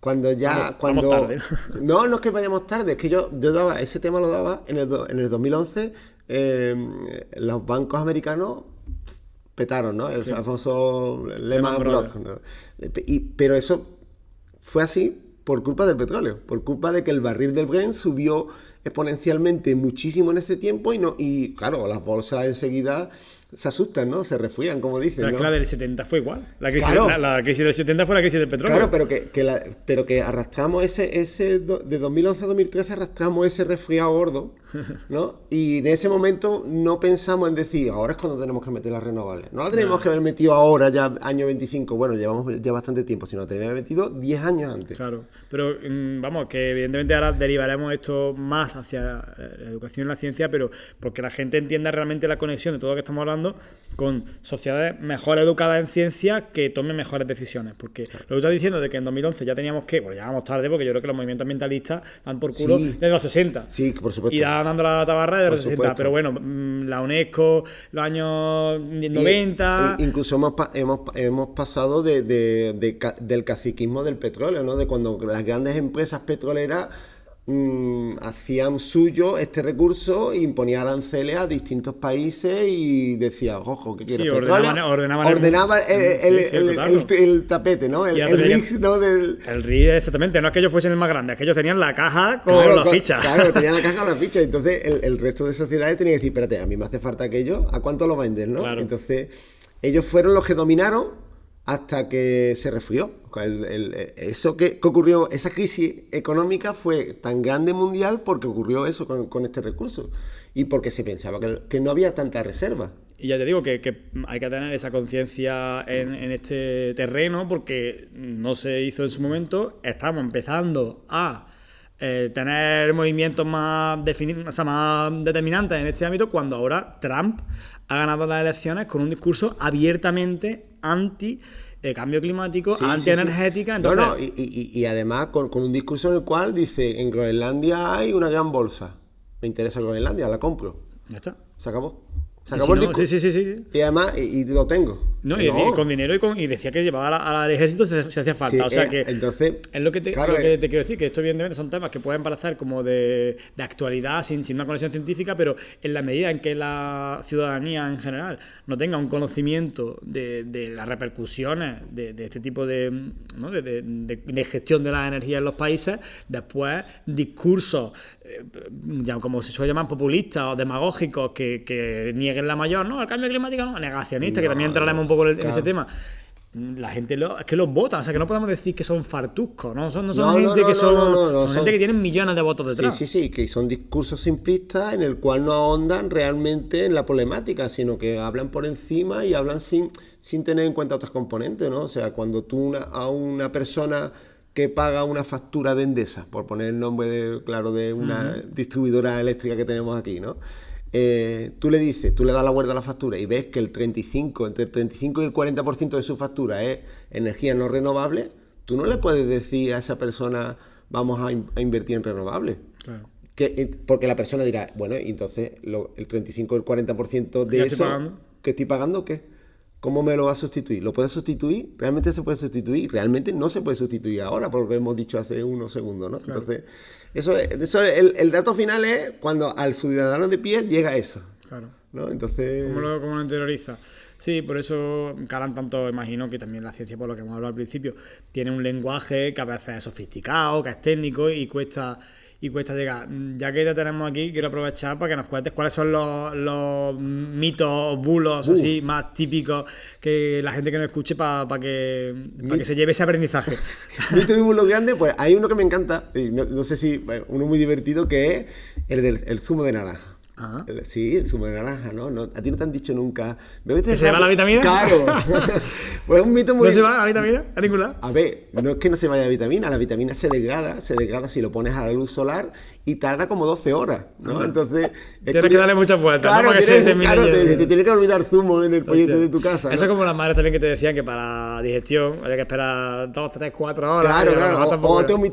Vamos tarde, ¿no? No es que vayamos tarde, es que yo daba ese tema lo daba en el 2011. Los bancos americanos petaron, ¿no? El famoso Lehman Brothers, ¿no? Pero eso fue así por culpa del petróleo, por culpa de que el barril del Brent subió exponencialmente muchísimo en ese tiempo y claro, las bolsas enseguida se asustan, ¿no? Se refrían, como dicen. Pero es que la del 70 fue igual. La crisis del 70 fue la crisis del petróleo. Claro, pero que arrastramos de 2011 a 2013 arrastramos ese resfriado gordo, ¿no? Y en ese momento no pensamos en decir, ahora es cuando tenemos que meter las renovables. No la tenemos que haber metido ahora, ya año 25. Bueno, llevamos ya bastante tiempo, sino la tenemos que haber metido 10 años antes. Claro, pero vamos, que evidentemente ahora derivaremos esto más hacia la educación y la ciencia, pero porque la gente entienda realmente la conexión de todo lo que estamos hablando con sociedades mejor educadas en ciencia que tomen mejores decisiones. Porque lo que tú estás diciendo de que en 2011 ya teníamos que, bueno, ya vamos tarde porque yo creo que los movimientos ambientalistas dan por culo desde los 60. Sí, por supuesto. Y ya dando la tabarra desde los 60. Pero bueno, la UNESCO, los años 90... Incluso hemos pasado del caciquismo del petróleo, ¿no? De cuando las grandes empresas petroleras hacían suyo este recurso e imponían aranceles a distintos países y decía, ojo, ¿qué quieres? Ordenaba el tapete, ¿no? El RIS, ¿no? El RIS, exactamente, no es que ellos fuesen el más grande, es que ellos tenían la caja con las fichas. Claro, tenían la caja con las fichas, entonces el resto de sociedades tenía que decir, espérate, a mí me hace falta aquello, ¿a cuánto lo vendes, no? Claro. Entonces, ellos fueron los que dominaron hasta que se resfrió. Eso que ocurrió, esa crisis económica fue tan grande mundial porque ocurrió eso con este recurso y porque se pensaba que no había tanta reserva. Y ya te digo que hay que tener esa conciencia en este terreno porque no se hizo en su momento. Estamos empezando a tener movimientos más determinantes en este ámbito cuando ahora Trump ha ganado las elecciones con un discurso abiertamente anti cambio climático, anti-energética. Entonces... No, y además con un discurso en el cual dice, en Groenlandia hay una gran bolsa. Me interesa Groenlandia, la compro. Ya está. Se acabó. Se acabó el discurso. Sí. Y además, y lo tengo. No, y con dinero y decía que llevaba al ejército si hacía falta. O sea que entonces, es lo que te quiero decir, que esto evidentemente son temas que pueden parecer como de actualidad sin una conexión científica, pero en la medida en que la ciudadanía en general no tenga un conocimiento de las repercusiones de este tipo de gestión de la energía en los países, después discursos ya como se suele llamar populistas o demagógicos que nieguen la mayor, no, el cambio climático no, negacionistas, que también entraremos un poco en ese tema. La gente es que los votan, o sea que no podemos decir que son fartuscos, no son gente que son gente que tienen millones de votos detrás. Sí, que son discursos simplistas en el cual no ahondan realmente en la problemática, sino que hablan por encima y hablan sin tener en cuenta otros componentes, ¿no? O sea, cuando tú a una persona que paga una factura de Endesa, por poner el nombre de una distribuidora eléctrica que tenemos aquí, ¿no? Tú le das la vuelta a la factura y ves que entre el 35 y el 40% de su factura es energía no renovable, tú no le puedes decir a esa persona, vamos a invertir en renovables. Claro. Porque la persona dirá, bueno, entonces el 35 o el 40% de eso que estoy pagando, ¿qué? ¿Cómo me lo va a sustituir? ¿Lo puede sustituir? ¿Realmente se puede sustituir? Realmente no se puede sustituir ahora, porque hemos dicho hace unos segundos, ¿no? Claro. Entonces, el dato final es cuando al ciudadano de pie llega eso. Claro. ¿No? Entonces... ¿Cómo lo interioriza? Sí, por eso calan tanto, imagino que también la ciencia, por lo que hemos hablado al principio, tiene un lenguaje que a veces es sofisticado, que es técnico y cuesta llegar. Ya que te tenemos aquí, quiero aprovechar para que nos cuentes cuáles son los mitos, bulos así más típicos que la gente que nos escuche para que se lleve ese aprendizaje. Mitos y bulos grandes, pues hay uno que me encanta, y no sé si, uno muy divertido, que es el del zumo de naranja. Ajá. Sí, el zumo de naranja, ¿no? A ti no te han dicho nunca... ¿Que se lleva la vitamina? Claro. Pues es un mito muy... ¿No se va la vitamina a ningún lado? A ver, no es que no se vaya la vitamina se degrada si lo pones a la luz solar y tarda como 12 horas, ¿no? Entonces... Tienes que darle muchas vueltas, claro, ¿no? Para que se termine. Claro, te tienes que olvidar zumo en el proyecto de tu casa, ¿no? Eso es como las madres también que te decían que para digestión había que esperar 2, 3, 4 horas. Claro.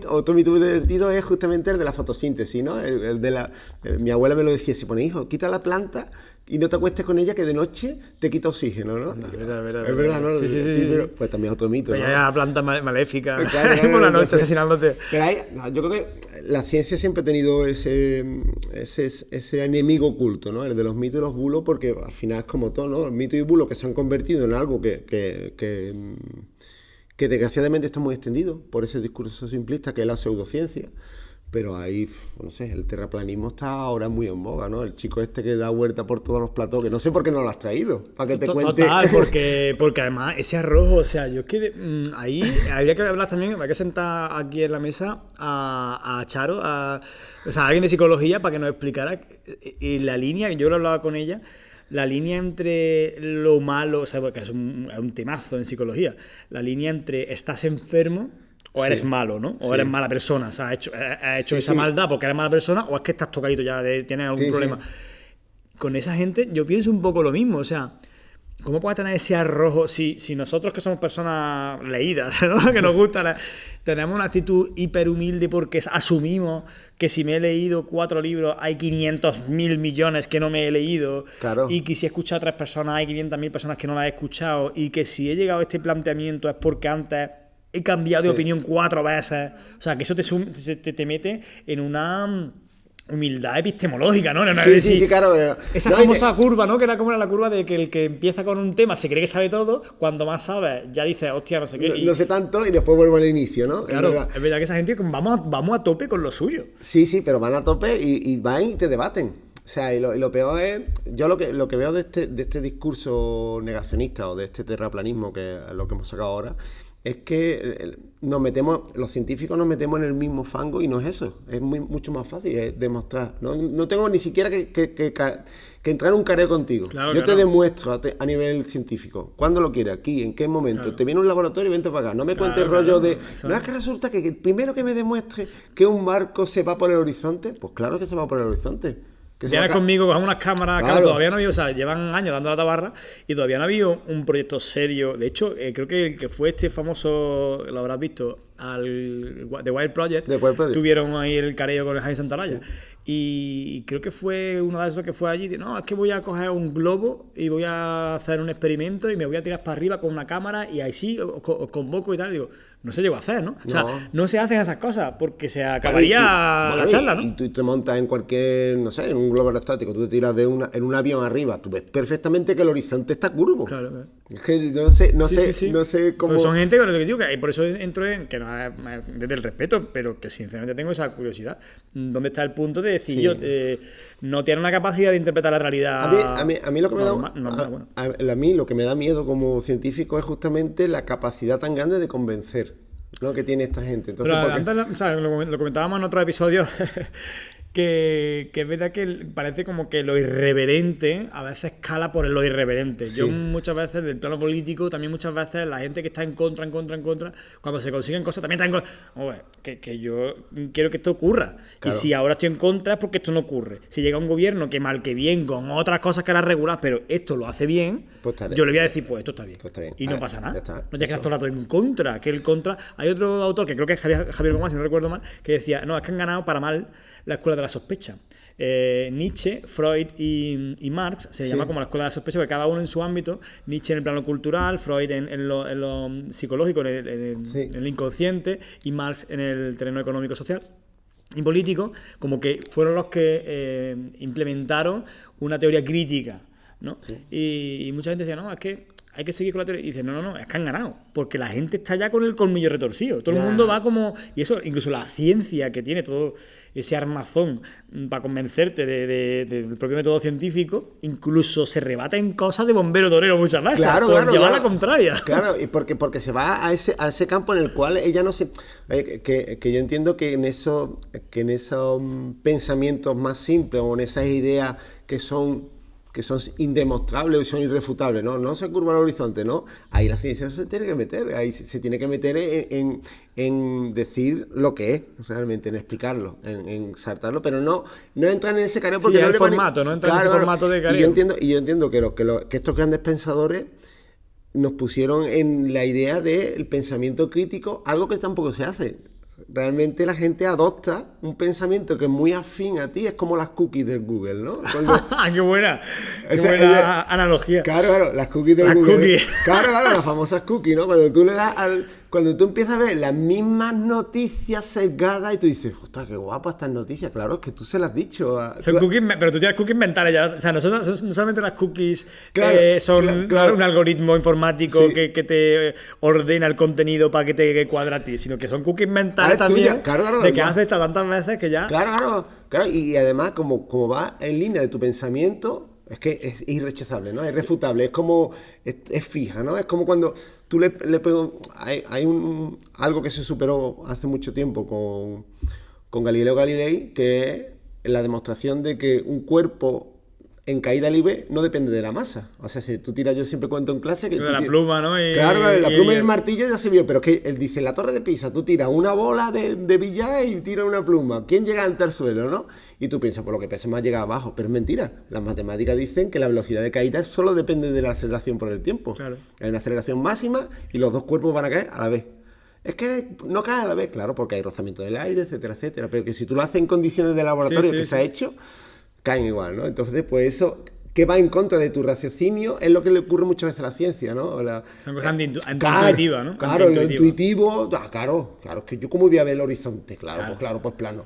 Otro mito divertido es justamente el de la fotosíntesis, ¿no? El de la... mi abuela me lo decía, si pone, hijo, quita la planta y no te acuestes con ella, que de noche te quita oxígeno, ¿no? Es verdad, es verdad, ¿no? Sí. Pues también otro mito, pues ¿no? ya planta maléfica por la noche asesinándote. Pero yo creo que la ciencia siempre ha tenido ese enemigo oculto, ¿no? El de los mitos y los bulos, porque al final es como todo, ¿no? Los mitos y bulos que se han convertido en algo que desgraciadamente está muy extendido por ese discurso simplista que es la pseudociencia. Pero ahí, no sé, el terraplanismo está ahora muy en boga, ¿no? El chico este que da vuelta por todos los platós, que no sé por qué no lo has traído, para que te cuente. Total, porque además ese arrojo, o sea, yo es que ahí habría que hablar también, hay que sentar aquí en la mesa a Charo, o sea, a alguien de psicología para que nos explicara y la línea, yo lo hablaba con ella, la línea entre lo malo, o sea, porque es un temazo en psicología, la línea entre estás enfermo o eres malo, ¿no? O eres mala persona. O sea, has hecho esa maldad porque eres mala persona o es que estás tocadito ya, tienes algún problema. Con esa gente yo pienso un poco lo mismo. O sea, ¿cómo puedes tener ese arrojo si nosotros que somos personas leídas, ¿no? Que nos gusta, tenemos una actitud hiper humilde porque asumimos que si me he leído 4 libros hay 500.000 millones que no me he leído, claro. Y que si he escuchado a 3 personas hay 500.000 personas que no las he escuchado y que si he llegado a este planteamiento es porque antes... he cambiado de opinión 4 veces. O sea, que eso te mete en una humildad epistemológica, ¿no? Sí, claro. Esa famosa curva, ¿no? Que era como la curva de que el que empieza con un tema se cree que sabe todo, cuando más sabe, ya dice, hostia, no sé qué. No sé tanto y después vuelvo al inicio, ¿no? Claro, es verdad que esa gente vamos a tope con lo suyo. Sí, pero van a tope y van y te debaten. O sea, y lo peor es, yo lo que veo de este discurso negacionista o de este terraplanismo, que es lo que hemos sacado ahora, es que los científicos nos metemos en el mismo fango y no es eso, es mucho más fácil demostrar. No tengo ni siquiera que entrar en un careo contigo. Claro, yo te demuestro a nivel científico, cuándo lo quieres, aquí, en qué momento. Claro. Te viene un laboratorio y vente para acá. No me cuentes rollo de... No es que resulta que el primero que me demuestre que un barco se va por el horizonte, pues claro que se va por el horizonte. Vienes conmigo, cogemos unas cámaras, claro, todavía no había, o sea, llevan años dando la tabarra y todavía no ha habido un proyecto serio. De hecho, creo que el que fue este famoso, lo habrás visto, The Wild Project, tuvieron ahí el careo con el Jaime Santaraya. Sí. Y creo que fue uno de esos que fue allí, no, es que voy a coger un globo y voy a hacer un experimento y me voy a tirar para arriba con una cámara y ahí sí os convoco y tal. Y digo, no se llegó a hacer, ¿no? O sea, no se hacen esas cosas porque se acabaría la charla, ¿no? Y tú te montas en cualquier, no sé, en un globo aerostático, tú te tiras en un avión arriba, tú ves perfectamente que el horizonte está curvo. Claro. Es que no sé cómo... Pero son gente con lo que digo, que por eso entro en, que no es desde el respeto, pero que sinceramente tengo esa curiosidad. ¿Dónde está el punto de decir yo, no tiene una capacidad de interpretar la realidad? A mí lo que me a mí lo que me da miedo como científico es justamente la capacidad tan grande de convencer, ¿no? Que tiene esta gente. Entonces, pero antes, o sea, lo comentábamos en otro episodio que es verdad que parece como que lo irreverente a veces cala por lo irreverente. Sí. Yo muchas veces, del plano político, también muchas veces la gente que está en contra, cuando se consiguen cosas, también está en contra. Hombre, que yo quiero que esto ocurra. Claro. Y si ahora estoy en contra es porque esto no ocurre. Si llega un gobierno que mal que bien, con otras cosas que las regular, pero esto lo hace bien, Pues yo le voy a decir, pues esto está bien. Pues está bien. Y no pasa nada. Ya está. No tienes que estar todo el rato en contra. Que el contra. Hay otro autor que creo que es Javier Gómez, si no recuerdo mal, que decía, no, es que han ganado para mal la escuela de la sospecha. Nietzsche, Freud y Marx se llama como la escuela de la sospecha, porque cada uno en su ámbito, Nietzsche en el plano cultural, Freud en lo psicológico, en el inconsciente, y Marx en el terreno económico, social y político, como que fueron los que implementaron una teoría crítica, ¿no? Sí. Y mucha gente decía, no, es que hay que seguir con la teoría. Y dice, no, es que han ganado. Porque la gente está ya con el colmillo retorcido. Todo el mundo va como... Y eso, incluso la ciencia que tiene todo ese armazón para convencerte del propio método científico, incluso se rebate en cosas de bombero torero muchas veces. Por llevar la contraria. Claro, y porque se va a ese campo en el cual ella no se... que yo entiendo que en esos pensamientos más simples o en esas ideas que son indemostrables y son irrefutables, ¿no? Se curva el horizonte, ¿no? Ahí la ciencia se tiene que meter, ahí se tiene que meter en decir lo que es realmente, en explicarlo, en saltarlo, pero no entran en ese careo porque no el formato, no entran en ese formato de careo. Y yo entiendo que estos grandes pensadores nos pusieron en la idea del pensamiento crítico, algo que tampoco se hace. Realmente la gente adopta un pensamiento que es muy afín a ti, es como las cookies del Google, ¿no? ¡Qué buena analogía! Claro, las cookies del Google. Cookies. Claro, las famosas cookies, ¿no? Cuando tú empiezas a ver las mismas noticias sesgadas y tú dices, ostras, qué guapas estas noticias. Claro, es que tú se las has dicho. Son cookies, pero tú tienes cookies mentales ya. O sea, no solamente las cookies son un algoritmo informático que te ordena el contenido para que te cuadre a ti, sino que son cookies mentales también, de que has estado tantas veces que ya... Claro. Y además, como va en línea de tu pensamiento... Es que es irrechazable, ¿no? Es irrefutable, es como... Es fija, ¿no? Es como cuando tú le pegas... Hay algo que se superó hace mucho tiempo con Galileo Galilei, que es la demostración de que un cuerpo en caída libre no depende de la masa. O sea, si tú tiras, yo siempre cuento en clase que... De la pluma, ¿no? Claro, la pluma y el martillo ya se vio, pero es que él dice, en la Torre de Pisa, tú tiras una bola de billar y tiras una pluma. ¿Quién llega antes al suelo, no? Y tú piensas, por lo que pesa más llega abajo, pero es mentira. Las matemáticas dicen que la velocidad de caída solo depende de la aceleración por el tiempo. Claro. Hay una aceleración máxima y los dos cuerpos van a caer a la vez. Es que no cae a la vez, claro, porque hay rozamiento del aire, etcétera, etcétera. Pero que si tú lo haces en condiciones de laboratorio se ha hecho, caen igual, ¿no? Entonces, pues eso... que va en contra de tu raciocinio es lo que le ocurre muchas veces a la ciencia, ¿no? Son cosas antiintuitivas, ¿no? Claro, lo intuitivo, claro, es que yo cómo voy a ver el horizonte, pues plano.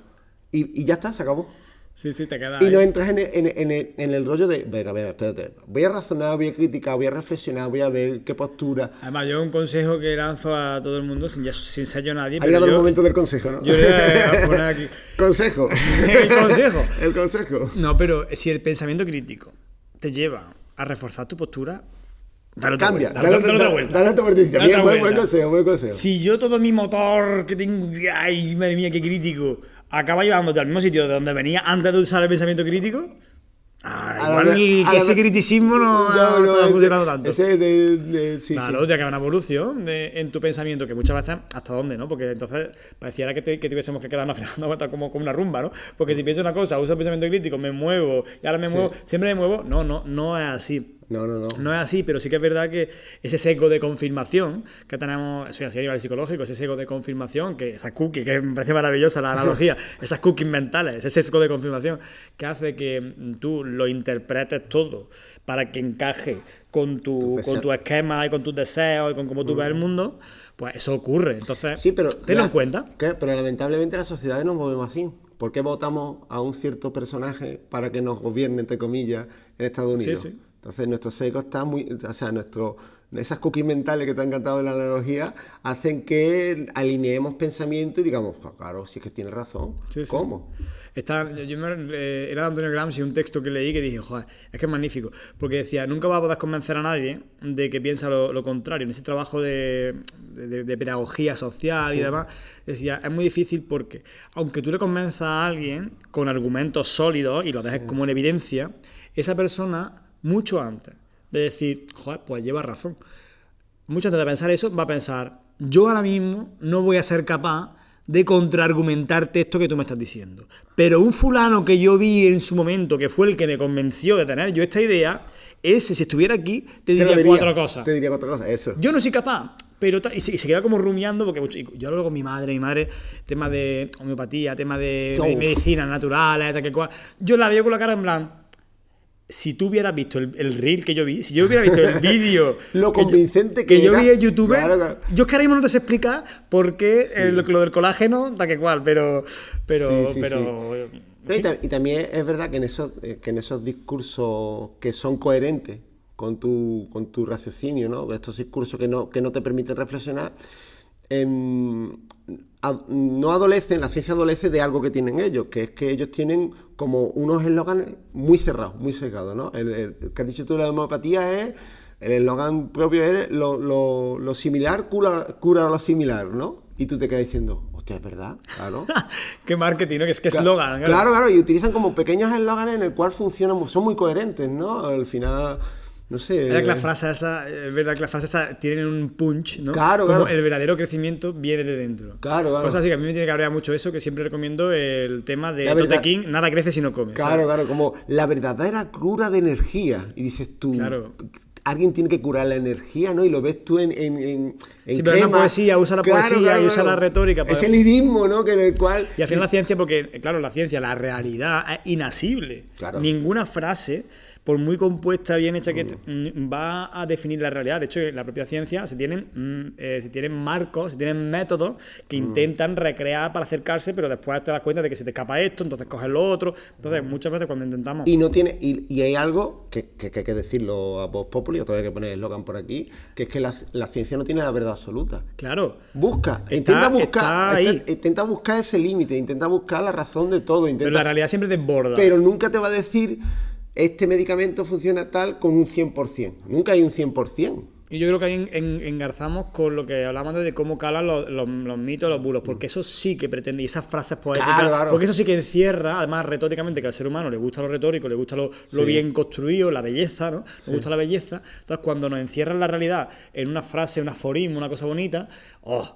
Y ya está, se acabó. Sí, te queda y no entras en el rollo de, venga, espérate, voy a razonar, voy a criticar, voy a reflexionar, voy a ver qué postura. Además, yo un consejo que lanzo a todo el mundo, sin ensayo a nadie. Ha llegado el momento del consejo, ¿no? Yo le voy a poner aquí. Consejo. El consejo. No, pero si el pensamiento crítico te lleva a reforzar tu postura, dale otra vuelta. Dale otra vuelta. Bien, buen consejo. Si yo todo mi motor que tengo, ay, madre mía, qué crítico, acaba llevándote al mismo sitio de donde venía antes de usar el pensamiento crítico, ese criticismo no ha funcionado tanto. Claro, ya que hay una evolución en tu pensamiento, que muchas veces, ¿hasta dónde, no? Porque entonces pareciera que tuviésemos que quedarnos dando vueltas como una rumba, ¿no? Porque si pienso una cosa, uso el pensamiento crítico, me muevo, y ahora me muevo, siempre me muevo. No es así. No. No es así, pero sí que es verdad que ese sesgo de confirmación que tenemos, eso ya así a nivel psicológico, ese sesgo de confirmación, que esas cookies, que me parece maravillosa la analogía, esas cookies mentales, ese sesgo de confirmación que hace que tú lo interpretes todo para que encaje con tu esquema y con tus deseos y con cómo tú ves el mundo, pues eso ocurre. Entonces, tenlo en cuenta. Pero lamentablemente las sociedades nos movemos así. ¿Por qué votamos a un cierto personaje para que nos gobierne, entre comillas, en Estados Unidos? Sí. Entonces nuestro cerebro está muy... O sea, esas cookies mentales que te han encantado de la analogía hacen que alineemos pensamiento y digamos, claro, si es que tienes razón. Sí, sí. ¿Cómo? Era de Antonio Gramsci un texto que leí que dije, joder, es que es magnífico. Porque decía, nunca vas a poder convencer a nadie de que piensa lo contrario. En ese trabajo de pedagogía social y demás, decía, es muy difícil porque, aunque tú le convenzas a alguien con argumentos sólidos y lo dejes como en evidencia, esa persona, mucho antes de decir, joder, pues lleva razón. Mucho antes de pensar eso, va a pensar, yo ahora mismo no voy a ser capaz de contraargumentarte esto que tú me estás diciendo. Pero un fulano que yo vi en su momento, que fue el que me convenció de tener yo esta idea, ese, si estuviera aquí, te diría 4 cosas. Te diría 4 cosas, eso. Yo no soy capaz, pero... Y se queda como rumiando, porque yo hablo con mi madre, tema de homeopatía, tema de medicinas naturales, tal que cual. Yo la veo con la cara en plan... Si tú hubieras visto el reel que yo vi, si yo hubiera visto el vídeo lo convincente que yo vi en YouTube, claro. Yo es que ahora mismo no te sé explicar por qué lo del colágeno, da que cual, pero y también es verdad que en esos discursos que son coherentes con tu raciocinio, ¿no? Estos discursos que no te permiten reflexionar, no adolecen, la ciencia adolece de algo que tienen ellos, que es que ellos tienen como unos eslóganes muy cerrados, muy cegados, ¿no? El que has dicho tú de la homeopatía es, el eslogan propio es lo similar cura lo similar, ¿no? Y tú te quedas diciendo, hostia, es verdad, claro. Qué marketing, ¿no? Que es que eslogan. Claro, y utilizan como pequeños eslóganes en el cual funcionan, son muy coherentes, ¿no? Al final... No sé. Es verdad que las frases esas tienen un punch, ¿no? Claro. El verdadero crecimiento viene de dentro. Claro. Cosas así que a mí me tiene que cabrear mucho eso, que siempre recomiendo el tema de Tote King, nada crece si no comes. Claro, como la verdadera cura de energía. Y dices tú, alguien tiene que curar la energía, ¿no? Y lo ves tú en sí, pero la poesía, usa la poesía y usa la retórica. Es el lirismo, ¿no? Que en el cual... Y al final la ciencia, porque, claro, la realidad es inasible. Claro. Ninguna frase... por muy compuesta, bien hecha que va a definir la realidad. De hecho, en la propia ciencia se tienen marcos, se tienen métodos que intentan recrear para acercarse, pero después te das cuenta de que se te escapa esto, entonces coges lo otro. Entonces, muchas veces cuando intentamos... Y hay algo que hay que decirlo a Vox Populi, o todavía hay que poner el eslogan por aquí, que es que la ciencia no tiene la verdad absoluta. Claro. Intenta buscar ese límite, intenta buscar la razón de todo. Pero la realidad siempre desborda. Pero nunca te va a decir... Este medicamento funciona tal con un 100%. Nunca hay un 100%. Y yo creo que ahí engarzamos con lo que hablamos de cómo calan los mitos, los bulos, porque eso sí que pretende, y esas frases poéticas, claro. Porque eso sí que encierra, además retóricamente, que al ser humano le gusta lo retórico, le gusta lo bien construido, la belleza, ¿no? Le gusta la belleza. Entonces, cuando nos encierran la realidad en una frase, un aforismo, una cosa bonita,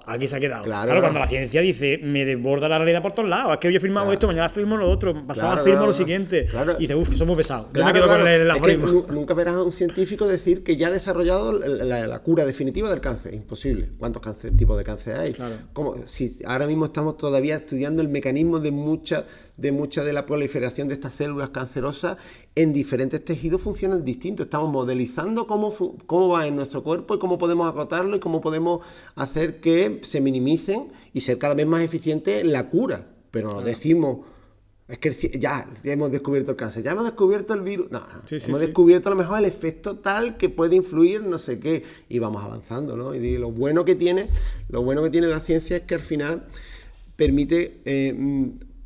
aquí se ha quedado. Claro, cuando la ciencia dice, me desborda la realidad por todos lados, es que hoy he firmado esto, mañana firmo lo otro, pasado firmo lo siguiente, y dice, que somos pesados. Yo me quedo con el aforismo. Es que nunca verás a un científico decir que ya ha desarrollado la cura definitiva del cáncer. Imposible. ¿Cuántos tipos de cáncer hay? Claro. Como si ahora mismo estamos todavía estudiando el mecanismo de mucha de la proliferación de estas células cancerosas en diferentes tejidos funcionan distintos. Estamos modelizando cómo va en nuestro cuerpo y cómo podemos acotarlo y cómo podemos hacer que se minimicen y ser cada vez más eficientes en la cura. Pero no decimos... Es que ya hemos descubierto el cáncer, ya hemos descubierto el virus. No, hemos descubierto a lo mejor el efecto tal que puede influir no sé qué. Y vamos avanzando, ¿no? Y lo bueno que tiene la ciencia es que al final permite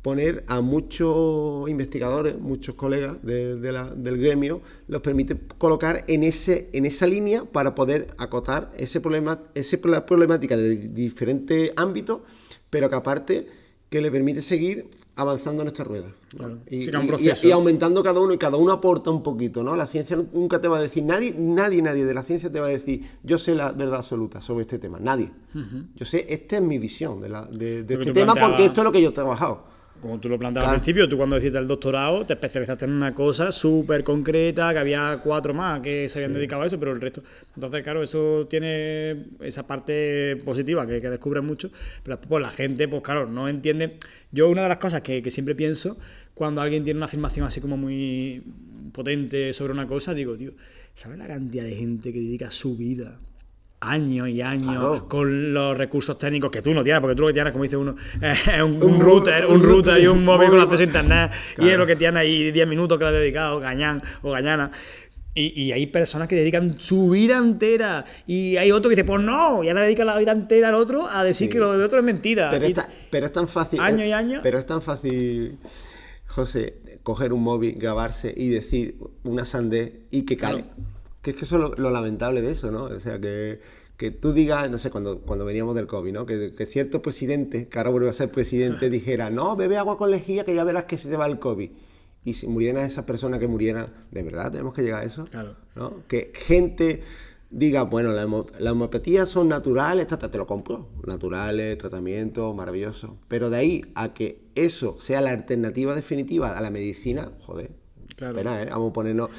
poner a muchos investigadores, muchos colegas del gremio, los permite colocar en esa línea para poder acotar esa problemática de diferentes ámbitos, pero que aparte que le permite seguir avanzando en esta rueda. Claro. Y aumentando cada uno, y cada uno aporta un poquito, ¿no? La ciencia nunca te va a decir, nadie de la ciencia te va a decir, yo sé la verdad absoluta sobre este tema, nadie. Yo sé, esta es mi visión de este tema, porque esto es lo que yo he trabajado. Como tú lo planteabas al principio, tú cuando hiciste el doctorado te especializaste en una cosa súper concreta, que había 4 más que se habían dedicado a eso, pero el resto... Entonces, claro, eso tiene esa parte positiva que descubre mucho, pero pues la gente, pues claro, no entiende... Yo una de las cosas que siempre pienso, cuando alguien tiene una afirmación así como muy potente sobre una cosa, digo, tío, ¿sabes la cantidad de gente que dedica su vida años y años con los recursos técnicos que tú no tienes, porque tú lo que tienes, como dice uno, es un router y un móvil con acceso a internet, y es lo que tienes ahí 10 minutos que le has dedicado, gañán o gañana, Y hay personas que dedican su vida entera. Y hay otro que dice, pues no, y ahora dedica la vida entera al otro a decir que lo de otro es mentira. Pero es tan fácil. Año y año. Pero es tan fácil, José, coger un móvil, grabarse y decir una sandez y que cale. Claro. Que es que eso es lo lamentable de eso, ¿no? O sea, que tú digas, no sé, cuando veníamos del COVID, ¿no? Que cierto presidente, que ahora vuelve a ser presidente, dijera, no, bebe agua con lejía que ya verás que se te va el COVID. Y si murieran esas personas que murieran, ¿de verdad tenemos que llegar a eso? Claro. ¿No? Que gente diga, bueno, la homeopatía son naturales, te lo compro, naturales, tratamientos, maravilloso. Pero de ahí a que eso sea la alternativa definitiva a la medicina, joder. Claro. Espera, vamos a ponernos...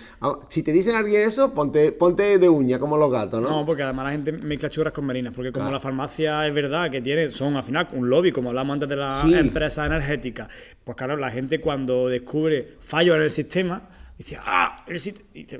Si te dicen a alguien eso, ponte de uña, como los gatos, ¿no? No, porque además la gente mezcla churras con merinas, porque como claro. La farmacia es verdad que son al final un lobby, como hablamos antes de las empresas energéticas, pues claro, la gente cuando descubre fallos en el sistema, dice,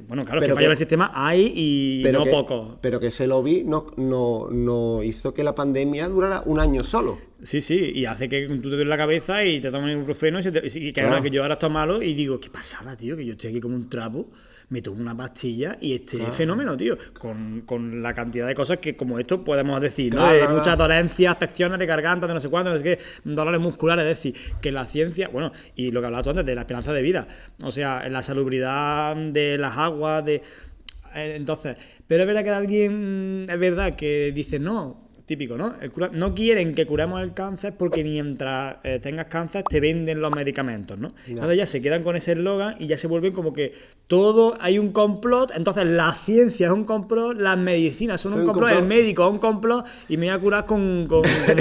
bueno, claro, que fallos en el sistema hay y no pocos. Pero que ese lobby no hizo que la pandemia durara un año solo. Sí, y hace que tú te duele la cabeza y te tomas ibuprofeno y que ahora que yo ahora estoy malo y digo, ¿qué pasaba, tío? Que yo estoy aquí como un trapo, me tomo una pastilla y fenómeno, tío, con la cantidad de cosas que como esto podemos decir, ¿no? De muchas dolencias, afecciones de garganta, de no sé cuánto, no sé qué, dolores musculares, es decir, que la ciencia, bueno, y lo que hablabas tú antes de la esperanza de vida, o sea, la salubridad de las aguas, entonces, pero es verdad que alguien, es verdad que dice, no, típico, ¿no? No quieren que curemos el cáncer porque mientras tengas cáncer te venden los medicamentos, ¿no? Entonces ya se quedan con ese eslogan y ya se vuelven como que todo hay un complot, entonces la ciencia es un complot, las medicinas son un complot, el médico es un complot y me voy a curar con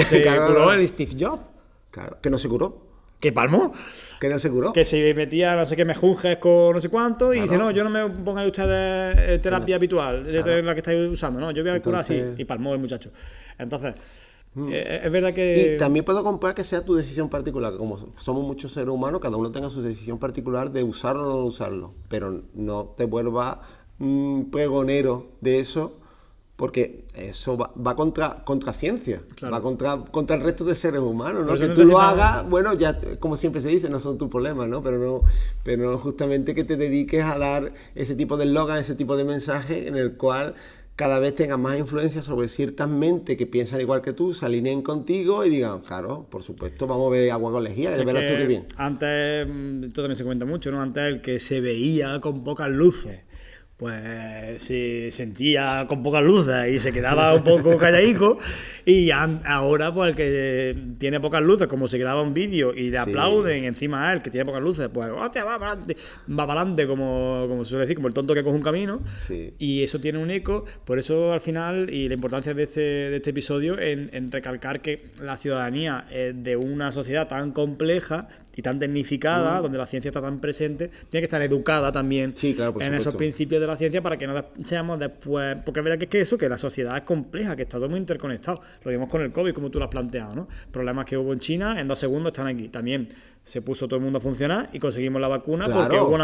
se curó el Steve Jobs. Claro, que no se curó. ¿Qué palmó? Que no se curó. Que se metía no sé qué mejunjes con no sé cuánto y dice, no, yo no me pongáis ustedes terapia habitual, la que estáis usando, no, yo voy a curar así. Y palmó el muchacho. Entonces, es verdad que... Y también puedo comprar que sea tu decisión particular, como somos muchos seres humanos, cada uno tenga su decisión particular de usarlo o no usarlo, pero no te vuelvas pregonero de eso, porque eso va contra ciencia, claro. Va contra el resto de seres humanos, ¿no? Que tú lo hagas, bueno, ya como siempre se dice, no son tus problemas, ¿no? Pero no justamente que te dediques a dar ese tipo de eslogan, ese tipo de mensaje en el cual cada vez tengas más influencia sobre ciertas mentes que piensan igual que tú, se alineen contigo y digan, claro, por supuesto, vamos a ver agua con lejía, ya verás tú qué bien. Antes, esto también se cuenta mucho, ¿no? Antes el que se veía con pocas luces, pues se sentía con pocas luces y se quedaba un poco calladico, y ahora pues el que tiene pocas luces, como se graba un vídeo y le aplauden encima a él que tiene pocas luces, pues hostia, va para adelante, como suele decir, como el tonto que coge un camino, y eso tiene un eco. Por eso al final, y la importancia de este episodio en recalcar que la ciudadanía de una sociedad tan compleja y tan tecnificada, donde la ciencia está tan presente, tiene que estar educada también en esos principios de la ciencia para que no seamos después... Porque es verdad que la sociedad es compleja, que está todo muy interconectado. Lo vimos con el COVID, como tú lo has planteado, ¿no? Problemas que hubo en China, en 2 segundos están aquí. También se puso todo el mundo a funcionar y conseguimos la vacuna porque hubo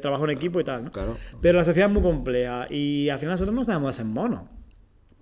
trabajo en equipo y tal, ¿no? Claro. Pero la sociedad es muy compleja y al final nosotros no debemos de ser monos.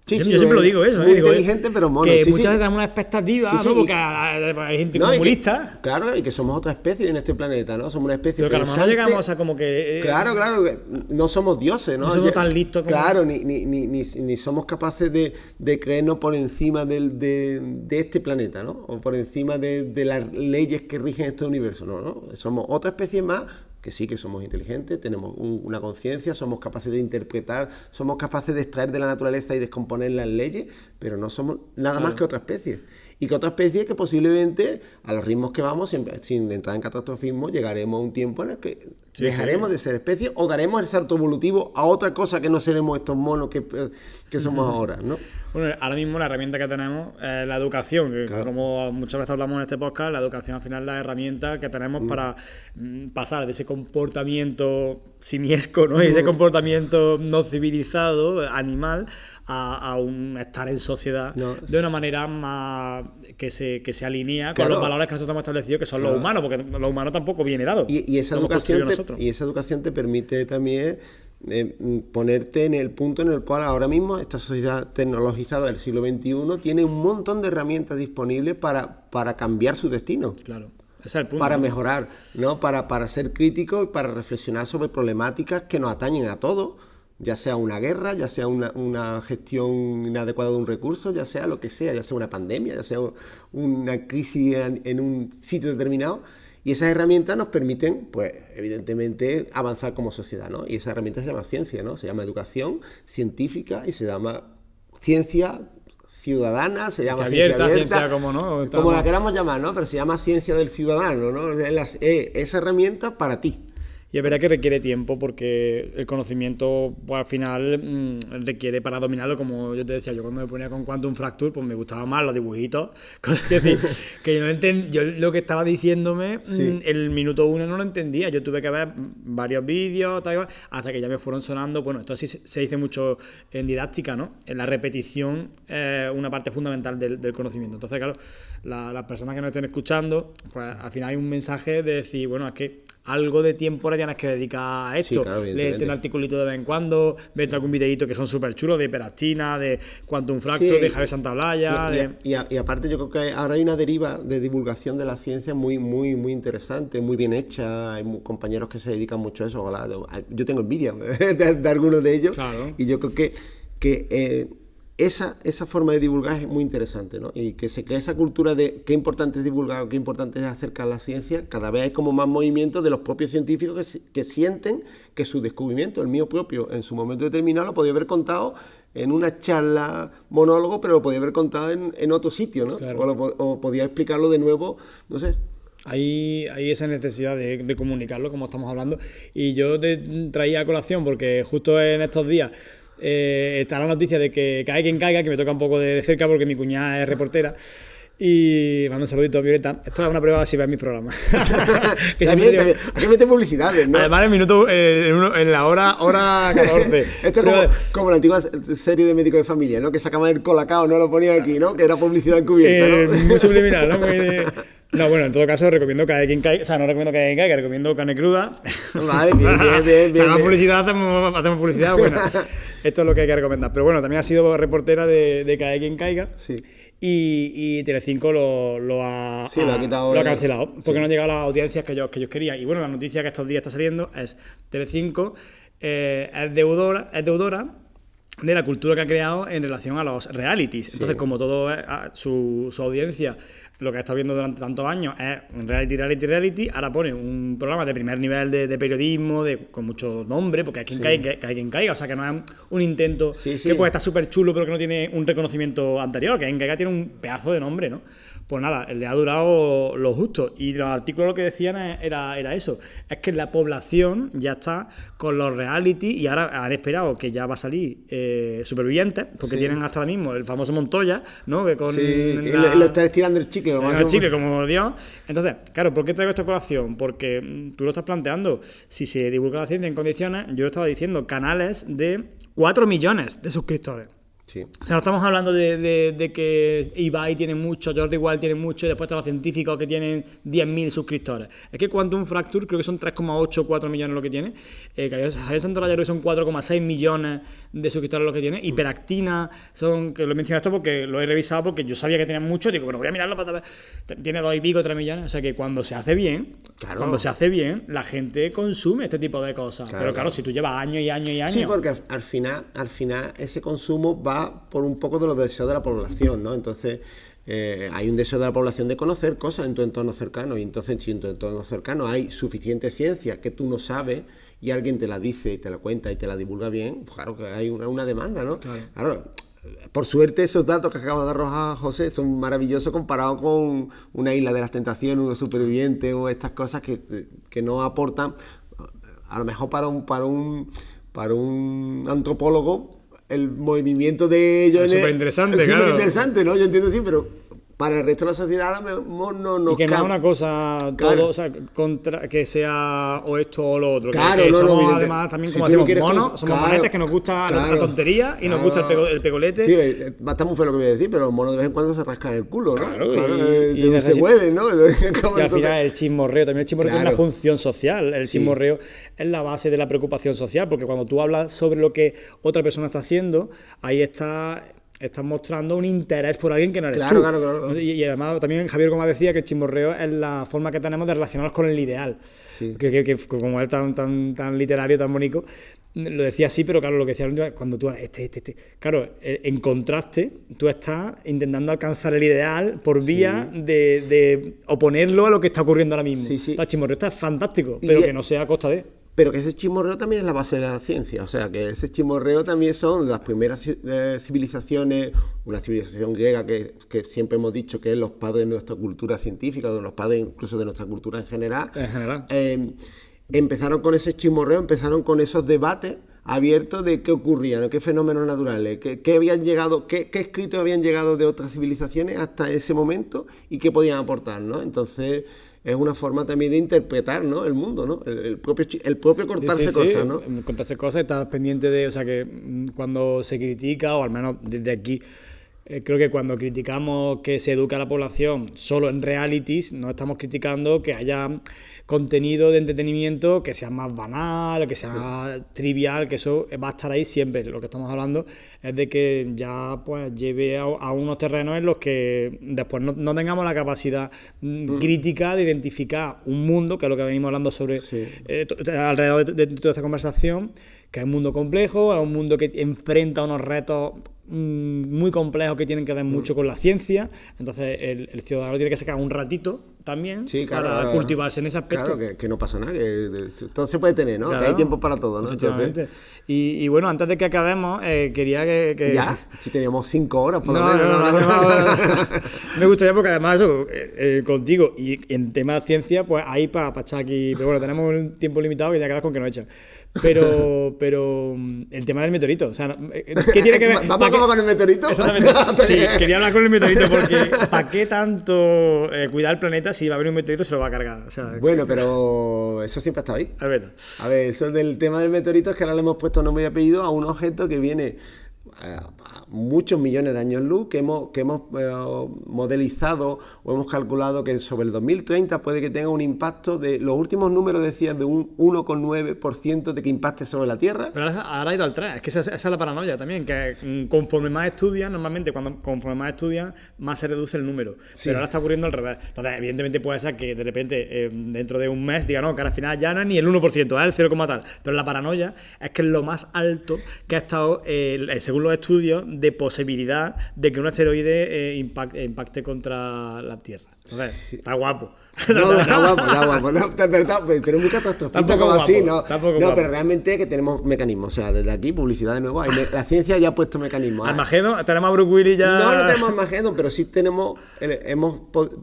Yo siempre lo digo eso, muy inteligente, pero mono. Que muchas veces tenemos una expectativa, ¿no? Porque hay gente comunista. Claro, y que somos otra especie en este planeta, ¿no? Somos una especie pero que a lo mejor no llegamos a como que... Claro, que no somos dioses, ¿no? No somos tan listos como... Claro, ni somos capaces de creernos por encima de este planeta, ¿no? O por encima de las leyes que rigen este universo, ¿no? Somos otra especie más... que sí, que somos inteligentes, tenemos una conciencia, somos capaces de interpretar, somos capaces de extraer de la naturaleza y descomponer las leyes, pero no somos nada más que otra especie. Y que otra especie que posiblemente, a los ritmos que vamos, sin entrar en catastrofismo, llegaremos a un tiempo en el que dejaremos de ser especie o daremos el salto evolutivo a otra cosa que no seremos estos monos que somos ahora, ¿no? Bueno, ahora mismo la herramienta que tenemos es la educación, que como muchas veces hablamos en este podcast, la educación al final es la herramienta que tenemos para pasar de ese comportamiento simiesco, ¿no? Y ese comportamiento no civilizado, animal, a un estar en sociedad de una manera más que se alinea con los valores que nosotros hemos establecido, que son los humanos, porque lo humano tampoco viene dado. Y esa educación te permite también ponerte en el punto en el cual ahora mismo esta sociedad tecnologizada del siglo XXI tiene un montón de herramientas disponibles para cambiar su destino. Claro. es el punto. Para mejorar, ¿no? Para ser críticos y para reflexionar sobre problemáticas que nos atañen a todos, ya sea una guerra, ya sea una gestión inadecuada de un recurso, ya sea lo que sea, ya sea una pandemia, ya sea una crisis en un sitio determinado. Y esas herramientas nos permiten, pues, evidentemente, avanzar como sociedad, ¿no? Y esa herramienta se llama ciencia, ¿no? Se llama educación científica y se llama ciencia ciudadana, se llama ciencia abierta, como no, estamos... como la queramos llamar, ¿no? Pero se llama ciencia del ciudadano, ¿no? Esa herramienta para ti. Y es verdad que requiere tiempo porque el conocimiento, pues, al final requiere para dominarlo, como yo te decía, yo cuando me ponía con Quantum Fracture, pues me gustaban más los dibujitos. Es decir, que yo no entendía, yo lo que estaba diciéndome, el minuto 1 no lo entendía. Yo tuve que ver varios vídeos, tal, hasta que ya me fueron sonando. Bueno, esto sí se dice mucho en didáctica, ¿no? En la repetición es una parte fundamental del conocimiento. Entonces, claro, las personas que nos estén escuchando, pues al final hay un mensaje de decir, bueno, es que algo de tiempo le tienes que dedicar a esto. Sí, claro, leerte un articulito de vez en cuando, verte algún videíto que son súper chulos de hiperactina, de Quantum Fracture, de Javier Santaolalla. Y aparte yo creo que ahora hay una deriva de divulgación de la ciencia muy, muy, muy interesante, muy bien hecha. Hay compañeros que se dedican mucho a eso. Ojalá, yo tengo envidia de algunos de ellos. Claro. Y yo creo que esa forma de divulgar es muy interesante, ¿no? Y que se crea esa cultura de qué importante es divulgar, qué importante es acercar la ciencia. Cada vez hay como más movimiento de los propios científicos que sienten que su descubrimiento, el mío propio, en su momento determinado, lo podía haber contado en una charla monólogo, pero lo podía haber contado en otro sitio, ¿no? Claro. O podía explicarlo de nuevo, no sé. Hay esa necesidad de comunicarlo, como estamos hablando. Y yo te traía a colación porque justo en estos días está la noticia de que cae quien caiga, que me toca un poco de cerca porque mi cuñada es reportera. Y mando un saludito a Violeta. Esto es una prueba si ves mis programas. También. Hay que meter publicidades, ¿no? Además, en la hora 14. Esto es como la antigua serie de Médicos de Familia, ¿no? Que sacaban el colacao, no lo ponían aquí, ¿no? Que era publicidad encubierta, ¿no? Muy subliminal, ¿no? No, bueno, en todo caso recomiendo Cae quien caiga. O sea, no recomiendo Cae quien caiga, recomiendo Carne Cruda. Vale, bien. Sacamos publicidad, hacemos publicidad, bueno. Esto es lo que hay que recomendar. Pero bueno, también ha sido reportera de Cae quien caiga. Sí. Y Telecinco lo ha cancelado porque no han llegado las audiencias que ellos querían. Y bueno, la noticia que estos días está saliendo es Telecinco es deudora de la cultura que ha creado en relación a los realities. Entonces, como todo su audiencia, lo que ha estado viendo durante tantos años es un reality, ahora pone un programa de primer nivel de periodismo, con mucho nombre, porque hay quien caiga, o sea que no es un intento que puede estar súper chulo, pero que no tiene un reconocimiento anterior, que quien caiga tiene un pedazo de nombre, ¿no? Pues nada, le ha durado lo justo. Y los artículos lo que decían era eso. Es que la población ya está con los reality y ahora han esperado que ya va a salir Supervivientes, porque tienen hasta ahora mismo el famoso Montoya, ¿no? Que lo está estirando el chicle. El chicle, como Dios. Entonces, claro, ¿por qué traigo esta colación? Porque tú lo estás planteando. Si se divulga la ciencia en condiciones, yo estaba diciendo canales de 4 millones de suscriptores. Sí. O sea, no estamos hablando de que Ibai tiene mucho, Jordi Wild tiene mucho, y después están los científicos que tienen 10.000 suscriptores. Es que Quantum Fracture creo que son 3,8 o 4 millones lo que tiene. Javier Santaolalla creo que son 4,6 millones de suscriptores lo que tiene. Hiperactina, que lo he mencionado esto porque lo he revisado porque yo sabía que tenían mucho. Digo, bueno, voy a mirarlo para ver. Tiene 2 y pico, 3 millones. O sea que cuando se hace bien, la gente consume este tipo de cosas. Pero claro, si tú llevas años y años y años. Sí, porque al final ese consumo va por un poco de los deseos de la población, ¿no? Entonces, hay un deseo de la población de conocer cosas en tu entorno cercano, y entonces si en tu entorno cercano hay suficiente ciencia que tú no sabes y alguien te la dice y te la cuenta y te la divulga bien, pues claro que hay una demanda, ¿no? Claro, por suerte esos datos que acaba de arrojar José son maravillosos comparados con una Isla de las Tentaciones, unos Supervivientes o estas cosas que no aportan, a lo mejor para un antropólogo el movimiento de ellos es súper interesante, claro. Súper interesante, ¿no? Yo entiendo, sí, pero para el resto de la sociedad a lo mejor no. Y que no es una cosa todo, o sea, que sea o esto o lo otro. Claro, que somos además también, como hacemos monos, somos monetes que nos gusta la tontería y nos gusta el pegolete. Sí, está muy feo lo que voy a decir, pero los monos de vez en cuando se rascan el culo, ¿no? Claro, y se huelen, ¿no? Y al final el chismorreo, también el chismorreo es una función social. El chismorreo es la base de la preocupación social, porque cuando tú hablas sobre lo que otra persona está haciendo, ahí está estás mostrando un interés por alguien que no eres Claro, tú. claro. Y además también Javier Gómez decía que el chismorreo es la forma que tenemos de relacionarnos con el ideal. Sí. Que como es tan literario, tan bonito, lo decía así, pero claro, lo que decía cuando tú claro, en contraste, tú estás intentando alcanzar el ideal por vía de oponerlo a lo que está ocurriendo ahora mismo. Sí, sí. El chismorreo está fantástico, pero que no sea a costa de... Pero que ese chismorreo también es la base de la ciencia, o sea, que ese chismorreo también son las primeras civilizaciones, una civilización griega que siempre hemos dicho que es los padres de nuestra cultura científica, de los padres incluso de nuestra cultura en general. Empezaron con ese chismorreo, empezaron con esos debates abiertos de qué ocurría, ¿no? Qué fenómenos naturales, qué habían llegado, qué escritos habían llegado de otras civilizaciones hasta ese momento y qué podían aportar, ¿no? Entonces es una forma también de interpretar, ¿no? El mundo, ¿no? El propio cortarse cosas, ¿no? Cortarse cosas, estás pendiente de, o sea, que cuando se critica, o al menos desde aquí, creo que cuando criticamos que se educa a la población solo en realities, no estamos criticando que haya contenido de entretenimiento que sea más banal, que sea trivial, que eso va a estar ahí siempre. Lo que estamos hablando es de que ya pues lleve a unos terrenos en los que después no tengamos la capacidad crítica de identificar un mundo, que es lo que venimos hablando sobre alrededor de toda esta conversación, que es un mundo complejo, es un mundo que enfrenta unos retos muy complejos que tienen que ver mucho con la ciencia. Entonces el ciudadano tiene que sacar un ratito también para cultivarse en ese aspecto. Claro, que no pasa nada, que todo se puede tener, ¿no? Claro, que hay tiempo para todo, ¿no? Efectivamente. Y bueno, antes de que acabemos, quería que... ¿Ya? Si teníamos 5 horas por lo menos. Me gustaría, porque además eso, contigo y en tema de ciencia, pues ahí para echar aquí... Pero bueno, tenemos un tiempo limitado que ya quedas con que nos echan. Pero el tema del meteorito, o sea, ¿qué tiene que ver? ¿Vamos con el meteorito? Exactamente. Sí, quería hablar con el meteorito porque ¿para qué tanto cuidar el planeta si va a haber un meteorito se lo va a cargar? O sea, bueno, pero eso siempre ha estado ahí. A ver, eso del tema del meteorito es que ahora le hemos puesto nombre y apellido a un objeto que viene a muchos millones de años luz, que hemos modelizado o hemos calculado que sobre el 2030 puede que tenga un impacto de, los últimos números decían de un 1,9% de que impacte sobre la Tierra. Pero ahora ha ido al 3, es que esa es la paranoia también, que conforme más estudian, normalmente conforme más estudian, más se reduce el número. Sí. Pero ahora está ocurriendo al revés. Entonces, evidentemente puede ser que de repente, dentro de un mes, diga no, que al final ya no es ni el 1%, es el 0, tal. Pero la paranoia es que es lo más alto que ha estado, según los estudios, de posibilidad de que un asteroide impacte contra la Tierra. Entonces, sí. Está guapo. No, está guapo. No, pero muy catastrofista como así, ¿no? No, pero realmente que tenemos mecanismos. O sea, desde aquí, publicidad de nuevo. La ciencia ya ha puesto mecanismos. ¿Armagedón? ¿Tenemos a Bruce Willis ya? No tenemos Armagedón, pero sí hemos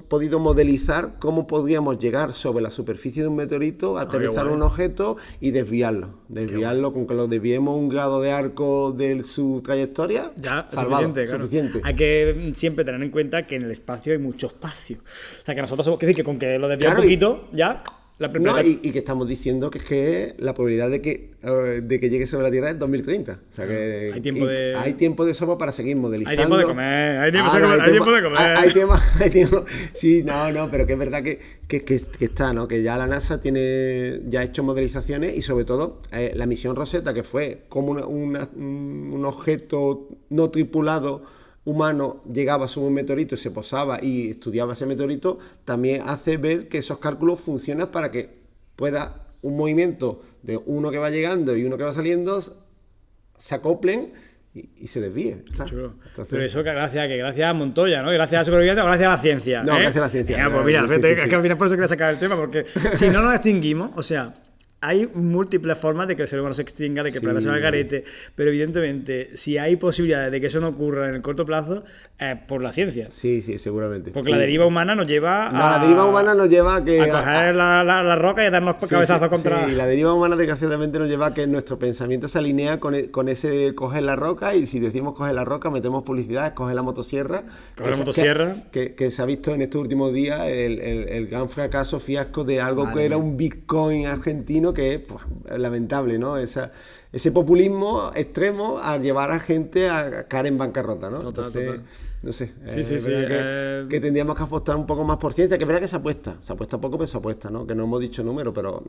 podido modelizar cómo podríamos llegar sobre la superficie de un meteorito, aterrizar un objeto y desviarlo. Desviarlo con que lo desviemos un grado de arco de su trayectoria. Ya, salvado, suficiente. Hay que siempre tener en cuenta que en el espacio hay mucho espacio. O sea, que nosotros somos que decir que con que lo desviamos un poquito, ya... y que estamos diciendo que es que la probabilidad de que llegue sobre la Tierra es 2030. O sea que hay tiempo de sobra para seguir modelizando. Hay tiempo de comer, hay tiempo de comer. Hay tiempo. Sí, pero que es verdad que está, ¿no? Que ya la NASA ya ha hecho modelizaciones y sobre todo la misión Rosetta, que fue como un objeto no tripulado humano llegaba sobre un meteorito, se posaba y estudiaba ese meteorito, también hace ver que esos cálculos funcionan para que pueda un movimiento de uno que va llegando y uno que va saliendo se acoplen y se desvíe. Entonces, pero eso gracias a Montoya, ¿no? Gracias a la supervivencia o gracias a la ciencia. No, gracias a la ciencia. Pues mira, es que al final por eso quería sacar el tema, porque si no nos extinguimos, o sea... Hay múltiples formas de que el ser humano se extinga, de que el planeta se vaya al garete, pero evidentemente, si hay posibilidades de que eso no ocurra en el corto plazo, es por la ciencia. Sí, seguramente. Porque la deriva humana nos lleva la deriva humana nos lleva a coger la roca y a darnos cabezazos contra... Sí, la deriva humana desgraciadamente nos lleva a que nuestro pensamiento se alinea con ese coger la roca, y si decimos coger la roca, metemos publicidad, coger la motosierra. Que se ha visto en estos últimos días el gran fracaso, fiasco de algo que era un Bitcoin argentino, que es lamentable, ¿no? ese populismo extremo a llevar a gente a caer en bancarrota, ¿no? Total. No sé, Sí. que tendríamos que apostar un poco más por ciencia, que es verdad que se apuesta poco, pero se apuesta, ¿no? Que no hemos dicho número, pero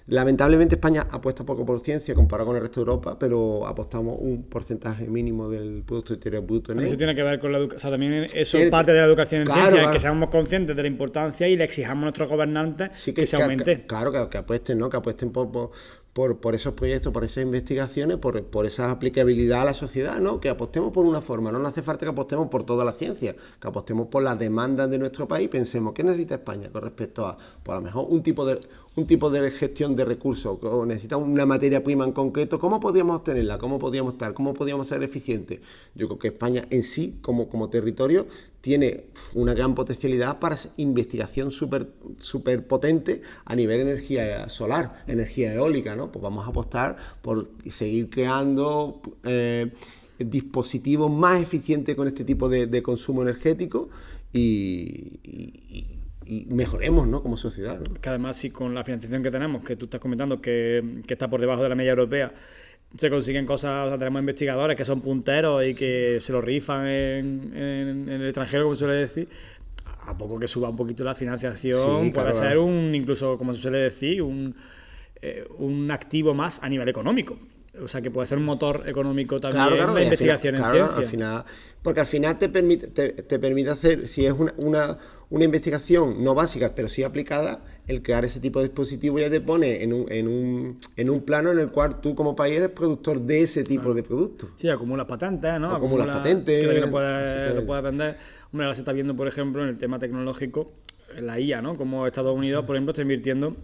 lamentablemente España apuesta poco por ciencia comparado con el resto de Europa, pero apostamos un porcentaje mínimo del Producto Interior Bruto en eso tiene que ver con la educación, o sea, también eso es parte de la educación en ciencia, claro. Que seamos conscientes de la importancia y le exijamos a nuestros gobernantes que se aumente. Claro, que apuesten, ¿no? Que apuesten por esos proyectos, por esas investigaciones, por esa aplicabilidad a la sociedad, ¿no? Que apostemos por una forma, no hace falta que apostemos por toda la ciencia, que apostemos por las demandas de nuestro país, pensemos qué necesita España con respecto a, pues a lo mejor un tipo de gestión de recursos, o necesita una materia prima en concreto, ¿cómo podríamos obtenerla? ¿Cómo podríamos estar? ¿Cómo podríamos ser eficientes? Yo creo que España en sí, como territorio, tiene una gran potencialidad para investigación súper potente a nivel de energía solar, energía eólica, ¿no? Pues vamos a apostar por seguir creando dispositivos más eficientes con este tipo de consumo energético y mejoremos, ¿no? Como sociedad, ¿no? Que además, si con la financiación que tenemos, que tú estás comentando que está por debajo de la media europea, se consiguen cosas, o sea, tenemos investigadores que son punteros y que se lo rifan en el extranjero, como se suele decir, a poco que suba un poquito la financiación, puede ser incluso, como se suele decir, un activo más a nivel económico. O sea, que puede ser un motor económico también la investigación en ciencia. Porque al final te permite hacer, si es una investigación no básica, pero sí aplicada, el crear ese tipo de dispositivo ya te pone en un plano en el cual tú como país eres productor de ese tipo de productos. Sí, acumulas patentes, ¿no? Acumulas patentes. Que también lo puedes vender. Hombre, ahora se está viendo, por ejemplo, en el tema tecnológico, la IA, ¿no? Como Estados Unidos, por ejemplo, está invirtiendo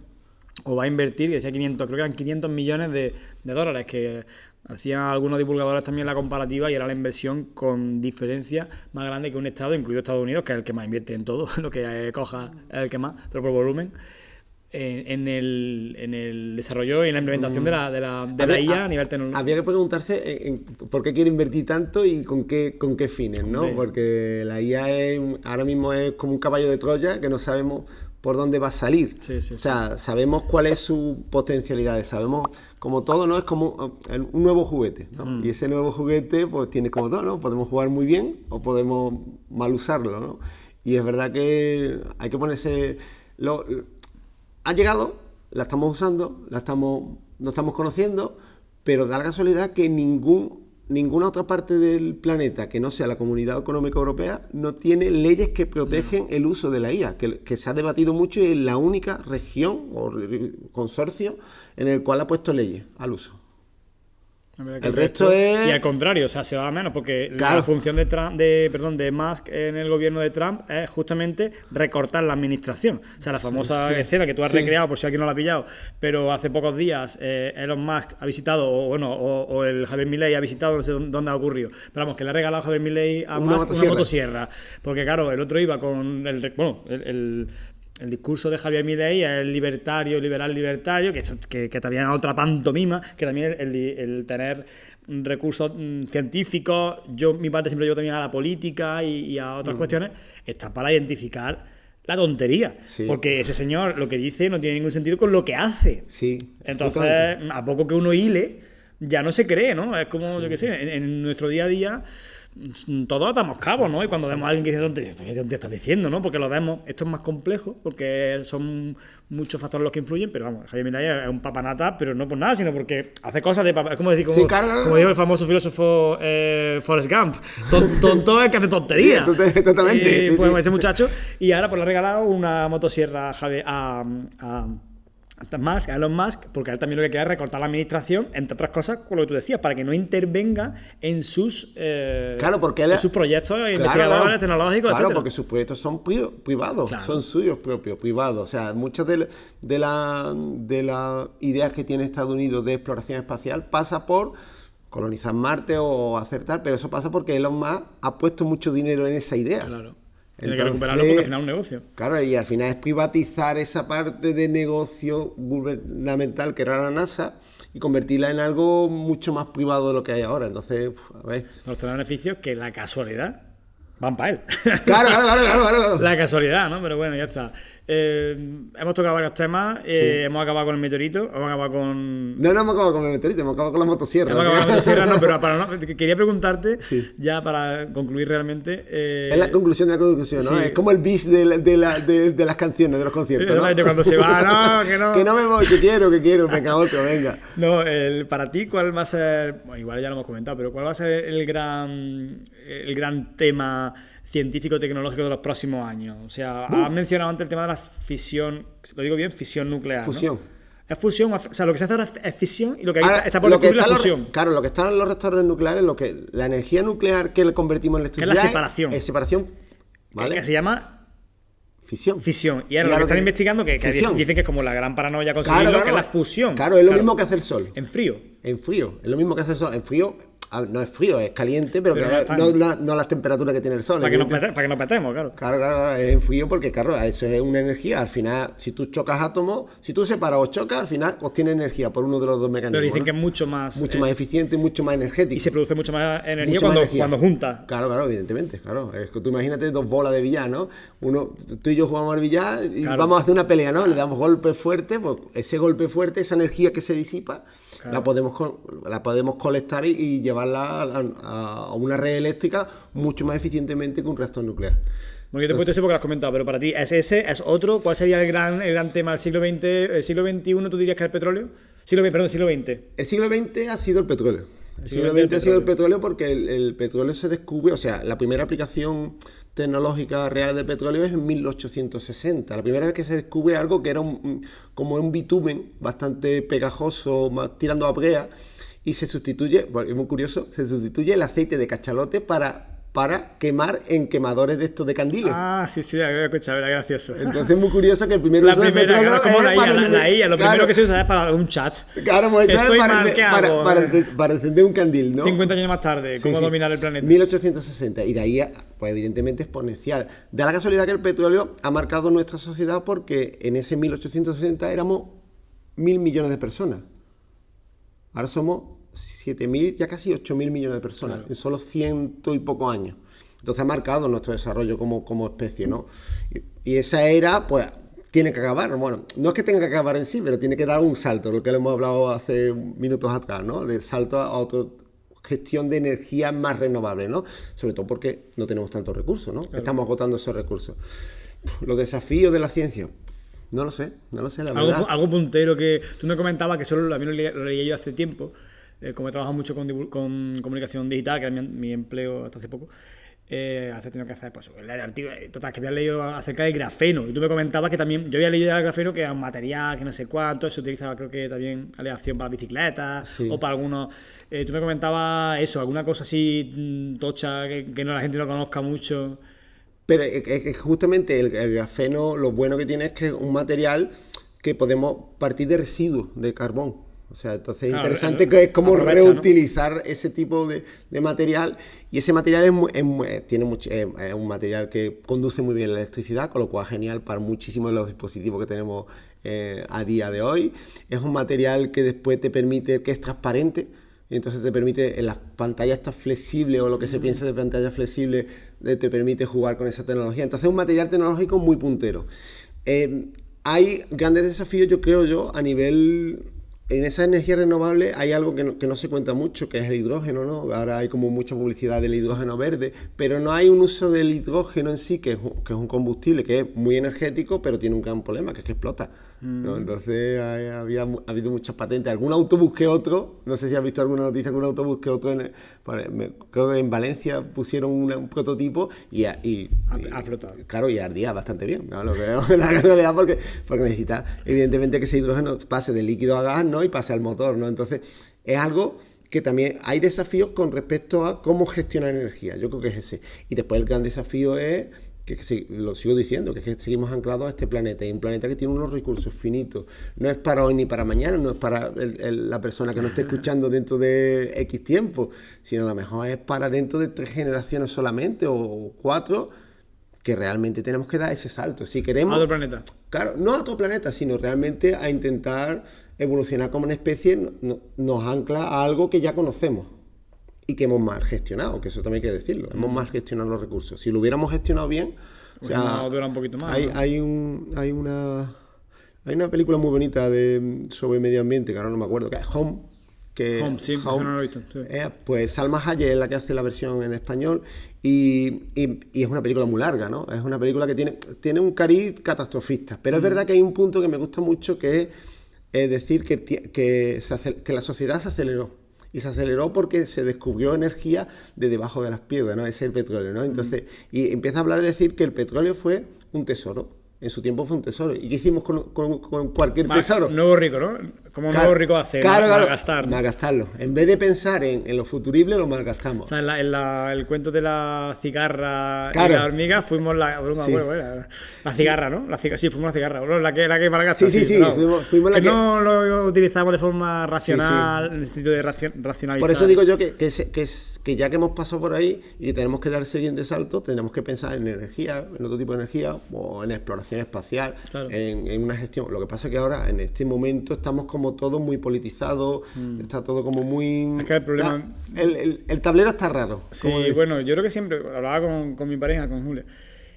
o va a invertir, que decía 500, creo que eran 500 millones de dólares, que hacían algunos divulgadores también la comparativa y era la inversión con diferencia más grande que un Estado, incluido Estados Unidos, que es el que más invierte en todo, lo que coja es el que más, pero por volumen, en el desarrollo y en la implementación de la IA a nivel tecnológico. Había que preguntarse por qué quiere invertir tanto y con qué fines, ¿no? Porque la IA ahora mismo es como un caballo de Troya que no sabemos por dónde va a salir. Sí, o sea, sabemos cuál es su potencialidad, sabemos, como todo, ¿no? Es como un nuevo juguete, ¿no? Y ese nuevo juguete, pues tiene como todo, ¿no? Podemos jugar muy bien o podemos mal usarlo, ¿no? Y es verdad que hay que ponerse... Ha llegado, la estamos usando, no estamos conociendo, pero da la casualidad que ninguna otra parte del planeta que no sea la Comunidad Económica Europea no tiene leyes que protegen el uso de la IA, que se ha debatido mucho y es la única región o consorcio en el cual ha puesto leyes al uso. El resto es... Y al contrario, o sea, se va a menos porque la función de Musk en el gobierno de Trump es justamente recortar la administración. O sea, la famosa escena que tú has recreado, por si alguien no la ha pillado, pero hace pocos días Elon Musk ha visitado, o el Javier Milei ha visitado, no sé dónde ha ocurrido, pero vamos, que le ha regalado a Javier Milei a Musk una motosierra. Porque claro, el otro iba con el discurso de Javier Milei es el liberal libertario, que también es otra pantomima, que también el tener recursos científicos, mi parte siempre llevo también a la política y a otras cuestiones, está para identificar la tontería, porque ese señor lo que dice no tiene ningún sentido con lo que hace. Entonces, totalmente. A poco que uno hile, ya no se cree, ¿no? Es como, yo qué sé, en nuestro día a día todos atamos cabos, ¿no? Y cuando vemos a alguien que dice, ¿qué te estás diciendo, no? Porque lo vemos, esto es más complejo, porque son muchos factores los que influyen, pero vamos, Javier Milei es un papanata, pero no por nada, sino porque hace cosas de papá. Es como decir, como dijo el famoso filósofo Forrest Gump, tonto es que hace tonterías. Totalmente. Y pues ese muchacho, y ahora pues le ha regalado una motosierra a Elon Musk, porque él también lo que quiere es recortar la administración, entre otras cosas, con lo que tú decías, para que no intervenga en sus sus proyectos investigadores tecnológicos, Claro, etcétera. porque sus proyectos son privados, son suyos propios, privados. O sea, muchas de las ideas que tiene Estados Unidos de exploración espacial pasa por colonizar Marte o hacer tal, pero eso pasa porque Elon Musk ha puesto mucho dinero en esa idea. Claro. Tiene que recuperarlo porque al final es un negocio. Claro, y al final es privatizar esa parte de negocio gubernamental que era la NASA y convertirla en algo mucho más privado de lo que hay ahora. Entonces, a ver. Nos trae beneficios que la casualidad van para él. Claro. La casualidad, ¿no? Pero bueno, ya está. Hemos tocado varios temas, hemos acabado con el meteorito, hemos acabado con... No hemos acabado con el meteorito, hemos acabado con la motosierra. Hemos acabado con la motosierra, no, pero quería preguntarte, ya para concluir realmente... Es la conclusión de la conclusión, ¿no? Sí. Es como el bis de las canciones, de los conciertos, ¿no? Cuando se va, no, que no... Que no me voy, que quiero, venga, otro, venga. No, para ti, ¿cuál va a ser...? Bueno, igual ya lo hemos comentado, pero ¿cuál va a ser el gran tema científico-tecnológico de los próximos años? O sea, has mencionado antes el tema de la fisión, lo digo bien, fisión nuclear, fusión. ¿no? Es fusión, o sea, lo que se hace ahora es fisión y lo que está por descubrir la fusión. Claro, lo que está en los reactores nucleares, la energía nuclear que le convertimos en electricidad... Que es la separación. Es separación, ¿vale? Que se llama... Fisión. Y ahora lo que están investigando, que dicen que es como la gran paranoia conseguirlo, que es la fusión. Claro, es lo mismo que hace el Sol. En frío. Es lo mismo que hace el Sol. En frío... No es frío, es caliente, pero no las temperaturas que tiene el Sol. Para que nos petemos, claro. Claro, es frío porque, claro, eso es una energía. Al final, si tú chocas átomos, si tú separas o chocas, al final obtienes energía por uno de los dos mecanismos. Pero dicen que es mucho más eficiente y mucho más energético. Y se produce mucho más energía cuando juntas. Claro, evidentemente. Claro. Es que tú imagínate dos bolas de billar, ¿no? Tú y yo jugamos al billar y vamos a hacer una pelea, ¿no? Le damos golpes fuertes, pues ese golpe fuerte, esa energía que se disipa, la podemos colectar y llevarla a una red eléctrica mucho más eficientemente que un reactor nuclear. Bueno, yo te he puesto eso porque lo has comentado, pero para ti, ¿es ese? ¿Es otro? ¿Cuál sería el gran tema del siglo XX? ¿El siglo XXI tú dirías que es el petróleo? Siglo XX. El siglo XX ha sido el petróleo. El siglo XX ha sido el petróleo porque el petróleo se descubre, o sea, la primera aplicación tecnológica real del petróleo es en 1860. La primera vez que se descubre algo que era como un bitumen bastante pegajoso, tirando a brea, y se sustituye, bueno, es muy curioso, se sustituye el aceite de cachalote para quemar en quemadores de estos de candiles. Ah, sí, había escuchado, era gracioso. Entonces es muy curioso que el primer uso del petróleo es como la IA, lo primero que se usa es para un chat. Claro, pues para encender un candil, ¿no? 50 años más tarde, ¿cómo dominar el planeta? 1860, y de ahí, pues evidentemente exponencial. Da la casualidad que el petróleo ha marcado nuestra sociedad porque en ese 1860 éramos 1.000 millones de personas. Ahora somos 7.000, ya casi 8.000 millones de personas, en solo 100 y pocos años. Entonces ha marcado nuestro desarrollo como especie, ¿no? Y esa era, pues, tiene que acabar. Bueno, no es que tenga que acabar en sí, pero tiene que dar un salto, lo que le hemos hablado hace minutos atrás, ¿no? De salto a otra gestión de energía más renovable, ¿no? Sobre todo porque no tenemos tantos recursos, ¿no? Claro. Estamos agotando esos recursos. Los desafíos de la ciencia... No lo sé, la verdad. Algo puntero que tú me comentabas, que solo a mí lo leí yo hace tiempo, como he trabajado mucho con comunicación digital, que era mi empleo hasta hace poco, tenido que hacer pues, el artículo, total, que había leído acerca del grafeno, y tú me comentabas que también, yo había leído el grafeno que era un material que no sé cuánto, se utilizaba creo que también aleación para bicicletas, o para algunos, tú me comentabas eso, alguna cosa así tocha, que la gente no conozca mucho... Pero es justamente el grafeno, lo bueno que tiene es que es un material que podemos partir de residuos de carbón. O sea, entonces es interesante que es como reutilizar, ¿no?, ese tipo de material. Y ese material es un material que conduce muy bien la electricidad, con lo cual es genial para muchísimos de los dispositivos que tenemos a día de hoy. Es un material que después te permite, que es transparente. Y entonces te permite, en las pantallas estas flexibles o lo que se piensa de pantallas flexibles, te permite jugar con esa tecnología. Entonces es un material tecnológico muy puntero. Hay grandes desafíos, a nivel... En esa energía renovable hay algo que no se cuenta mucho, que es el hidrógeno, ¿no? Ahora hay como mucha publicidad del hidrógeno verde, pero no hay un uso del hidrógeno en sí, que es un combustible que es muy energético, pero tiene un gran problema, que es que explota, ¿no? Entonces ha habido muchas patentes. Algún autobús que otro, no sé si has visto alguna noticia, algún autobús que otro, creo que en Valencia pusieron un prototipo y ha flotado. Claro, y ardía bastante bien, ¿no? Lo que es la realidad, porque necesita evidentemente que ese hidrógeno pase de líquido a gas, ¿no? Y pase al motor, ¿no? Entonces es algo que también hay desafíos con respecto a cómo gestionar energía. Yo creo que es ese. Y después el gran desafío es que lo sigo diciendo, que es que seguimos anclados a este planeta, y un planeta que tiene unos recursos finitos. No es para hoy ni para mañana, no es para la persona que nos esté escuchando dentro de X tiempo, sino a lo mejor es para dentro de 3 generaciones solamente, o 4, que realmente tenemos que dar ese salto. Si queremos... ¿A otro planeta? Claro, no a otro planeta, sino realmente a intentar evolucionar como una especie. Nos ancla a algo que ya conocemos y que hemos mal gestionado, que eso también hay que decirlo. Hemos mal gestionado los recursos. Si lo hubiéramos gestionado bien, O sea, dura un poquito más. Hay una película muy bonita sobre medio ambiente, que ahora no me acuerdo, que es Home. Sí, eso no lo he visto. Sí. Pues Salma Hayek es la que hace la versión en español y es una película muy larga, ¿no? Es una película que tiene un cariz catastrofista, pero es verdad que hay un punto que me gusta mucho, que es decir que la sociedad se aceleró. Y se aceleró porque se descubrió energía de debajo de las piedras, ¿no? Ese es el petróleo, ¿no? Entonces, y empieza a hablar de decir que el petróleo fue un tesoro. En su tiempo fue un tesoro. ¿Y qué hicimos con cualquier tesoro? Nuevo rico, ¿no? Como un nuevo rico hace, malgastar. Malgastarlo. En vez de pensar en lo futurible, lo malgastamos. O sea, el cuento de la cigarra y la hormiga, fuimos la cigarra, ¿no? Sí, fuimos la cigarra. Bueno, la que malgasta. Sí, fuimos la que no lo utilizamos de forma racional, en el sentido de racionalizar. Por eso digo yo que ya que hemos pasado por ahí y tenemos que dar el siguiente salto, tenemos que pensar en energía, en otro tipo de energía, o en exploración espacial, claro, en una gestión. Lo que pasa es que ahora, en este momento, estamos como todo muy politizado, está todo como muy... Es que el problema... El tablero está raro. Sí, bueno, yo creo que siempre, hablaba con mi pareja, con Julia,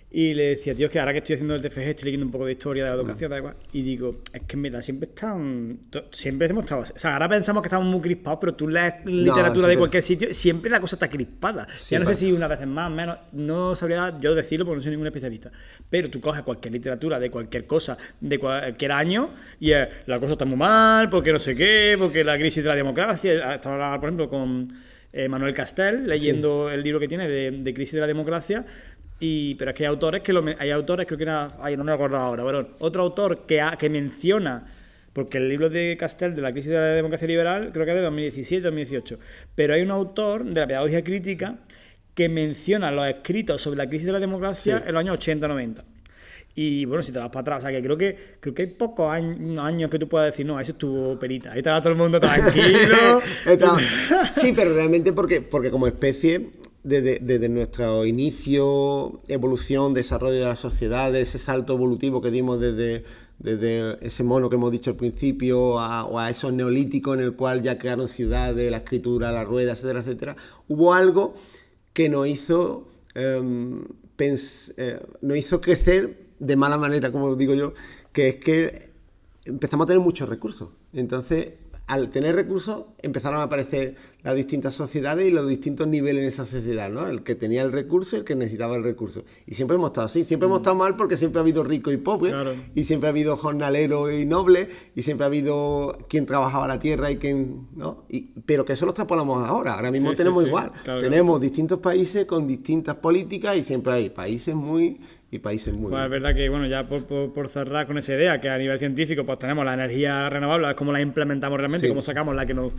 y le decía, tío, es que ahora que estoy haciendo el TFG, estoy leyendo un poco de historia de la educación, tal cual, y digo, es que mira, siempre hemos estado, o sea, ahora pensamos que estamos muy crispados, pero tú lees literatura de cualquier sitio, siempre la cosa está crispada. Ya no sé si unas veces más, menos, no sabría yo decirlo porque no soy ningún especialista, pero tú coges cualquier literatura de cualquier cosa, de cualquier año, y la cosa está muy mal, porque no sé qué, porque la crisis de la democracia. Estaba hablando, por ejemplo, con Manuel Castel, leyendo el libro que tiene de crisis de la democracia. Pero es que hay autores creo que era, no me acuerdo ahora, pero otro autor que menciona, porque el libro de Castel de la crisis de la democracia liberal creo que es de 2017-2018, pero hay un autor de la pedagogía crítica que menciona los escritos sobre la crisis de la democracia en los años 80-90. Y bueno, si te vas para atrás, o sea, que creo que hay pocos años que tú puedas decir, no, eso estuvo perita, ahí estaba todo el mundo tranquilo. Sí, pero realmente porque como especie, desde nuestro inicio, evolución, desarrollo de la sociedad, de ese salto evolutivo que dimos desde ese mono que hemos dicho al principio, o a esos neolíticos en el cual ya crearon ciudades, la escritura, la rueda, etcétera, etcétera, hubo algo que nos hizo crecer de mala manera, como digo yo, que es que empezamos a tener muchos recursos. Entonces, al tener recursos, empezaron a aparecer las distintas sociedades y los distintos niveles en esa sociedad, ¿no? El que tenía el recurso y el que necesitaba el recurso. Y siempre hemos estado así. Siempre hemos estado mal porque siempre ha habido rico y pobre, claro, y siempre ha habido jornalero y noble, y siempre ha habido quien trabajaba la tierra y quien... ¿no? Pero que eso lo extrapolamos ahora. Ahora mismo tenemos igual. Claro, tenemos distintos países con distintas políticas y siempre hay países muy... Pues es verdad que, bueno, ya por cerrar con esa idea, que a nivel científico pues tenemos la energía renovable, es como la implementamos realmente, cómo sacamos la que nos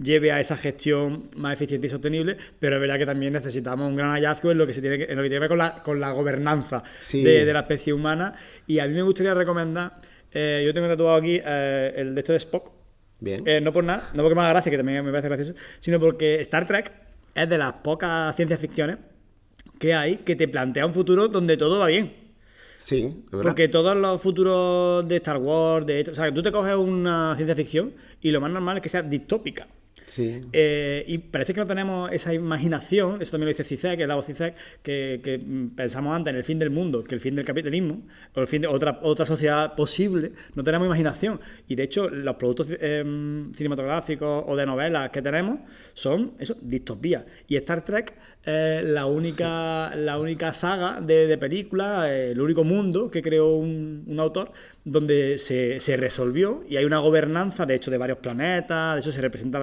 lleve a esa gestión más eficiente y sostenible, pero es verdad que también necesitamos un gran hallazgo en lo que tiene que ver con la gobernanza de la especie humana. Y a mí me gustaría recomendar, yo tengo tatuado aquí el de Spock. Bien. No por nada, no porque me haga gracia, que también me parece gracioso, sino porque Star Trek es de las pocas ciencias ficciones que hay que te plantea un futuro donde todo va bien. Sí, es verdad. Porque todos los futuros de Star Wars, o sea, tú te coges una ciencia ficción y lo más normal es que sea distópica. Sí. Y parece que no tenemos esa imaginación, eso también lo dice Zizek, el lago Zizek, que pensamos antes en el fin del mundo, que el fin del capitalismo, o el fin de otra sociedad posible, no tenemos imaginación. Y de hecho, los productos cinematográficos o de novelas que tenemos son eso, distopías. Y Star Trek es la única saga de películas, el único mundo que creó un autor donde se resolvió y hay una gobernanza, de hecho, de varios planetas. De hecho, se representa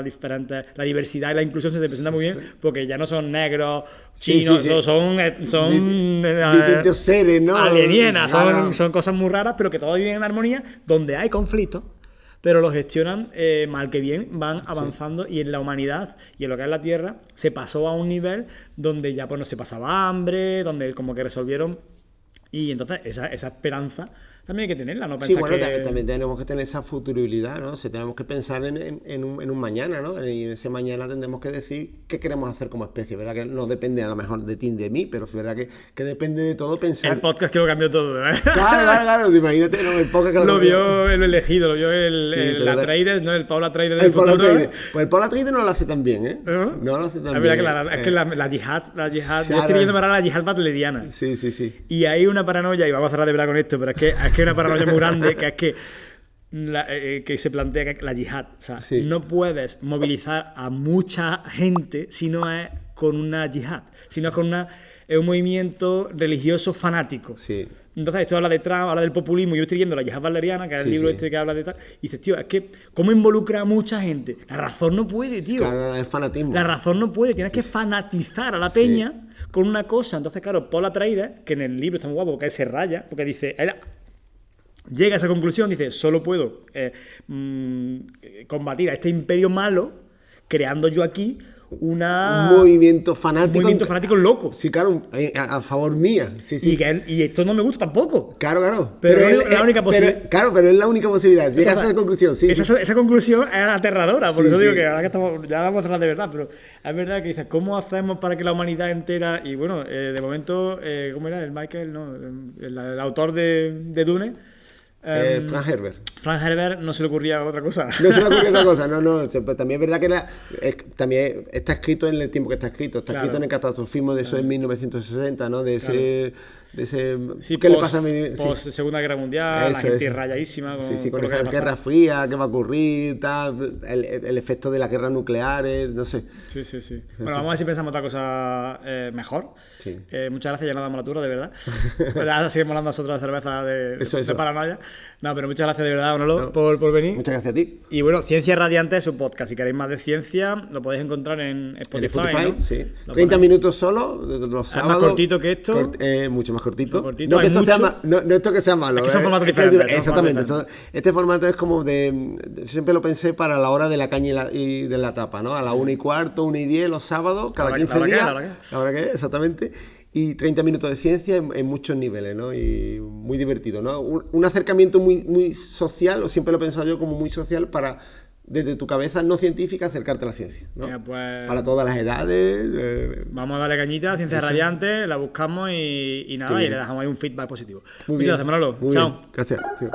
la diversidad y la inclusión se representa muy bien, porque ya no son negros, chinos, son distintos seres, ¿no? Alienígenas, son cosas muy raras, pero que todo vive en armonía, donde hay conflictos, pero lo gestionan mal que bien, van avanzando. Y en la humanidad y en lo que es la Tierra se pasó a un nivel donde ya pues no se pasaba hambre, donde como que resolvieron. Y entonces esa esperanza también hay que tenerla, no Sí, pensar bueno, que... también tenemos que tener esa futuribilidad, ¿no? O sea, tenemos que pensar en un mañana, ¿no? Y en ese mañana tendremos que decir qué queremos hacer como especie, ¿verdad? Que no depende a lo mejor de ti, de mí, pero es verdad que depende de todo pensar... El podcast que lo cambió todo, ¿eh? Claro, imagínate, ¿no? El podcast que lo vio el elegido, lo vio el pero Atreides, ¿no? El Paul Atreides del el Paul futuro. Atreides. Pues el Paul Atreides no lo hace tan bien, ¿eh? ¿No? No lo hace tan Es bien. verdad que es que la yihad, yo Claro. estoy leyendo para la yihad butleriana. Sí. Y hay una paranoia, y vamos a cerrar de verdad con esto, pero es que hay una paranoia muy grande, que es que se plantea que la yihad, o sea, Sí. no puedes movilizar a mucha gente si no es con una yihad, si no es con un movimiento religioso fanático. Sí. Entonces esto habla de Trump, habla del populismo. Yo estoy leyendo la yihad butleriana, que es el Sí, libro sí. este que habla de tal, y dices, tío, es que ¿cómo involucra a mucha gente? La razón no puede, tío. Claro, es fanatismo. La razón no puede, tienes que fanatizar a la peña con una cosa. Entonces, claro, Paul Atreides, que en el libro está muy guapo, porque él se raya, porque dice, él llega a esa conclusión, dice, solo puedo combatir a este imperio malo creando yo aquí Un movimiento fanático. un movimiento fanático loco. Sí, claro, a favor mía. Sí. Y esto no me gusta tampoco. Claro. Pero es la única posibilidad. Claro, pero es la única posibilidad. Llegas a esa conclusión, sí. Esa conclusión es aterradora, por Sí, eso digo sí. que ahora que estamos, ya vamos a cerrar de verdad, pero es verdad que dices, ¿cómo hacemos para que la humanidad entera, y bueno, de momento, ¿cómo era? El Michael, no, el autor de Dune, Frank Herbert. Frank Herbert, no se le ocurría otra cosa. No se me ocurrió otra cosa, no. También es verdad que también está escrito en el tiempo que está escrito. Está Claro. escrito en el catastrofismo de eso en 1960, ¿no? De ese... Sí, ¿Qué le pasa a mi...? post Segunda Guerra Mundial, la Eso, gente eso. rayadísima con Con lo que esa había pasado. guerra fría, qué va a ocurrir, tal, el efecto de las guerras nucleares, no sé. Sí. Bueno, vamos a ver si pensamos otra cosa mejor. Sí. Muchas gracias, ya nos damos la tura, de verdad. Pues ahora seguimos hablando nosotros de cerveza Eso. de paranoia. No, pero muchas gracias de verdad, Manolo, por venir. Muchas gracias a ti. Y bueno, Ciencia Radiante es un podcast. Si queréis más de ciencia, lo podéis encontrar en Spotify. En Spotify, ¿no? sí. Lo 30 ponéis. minutos solo, los sábados. más cortito que esto. Mucho más cortito. Más cortito. No que Hay esto sea mucho. no esto que sea malo. Es que son formatos Es que diferentes, son exactamente. formatos Este formato es como siempre lo pensé para la hora de la caña y de la tapa, ¿no? A las 1:15, 1:10 los sábados, cada 15 días. La hora que es, exactamente. Y 30 minutos de ciencia en muchos niveles, ¿no? Y muy divertido, ¿no? Un acercamiento muy social, o siempre lo he pensado yo como muy social, para desde tu cabeza no científica acercarte a la ciencia, ¿no? Venga, pues, Para todas las edades. vamos a darle cañita, Ciencia Radiante, la buscamos y nada, Sí. y le dejamos ahí un feedback positivo. Muy Muchas bien. gracias, Manolo. Muy Chao. bien. Gracias. Tío.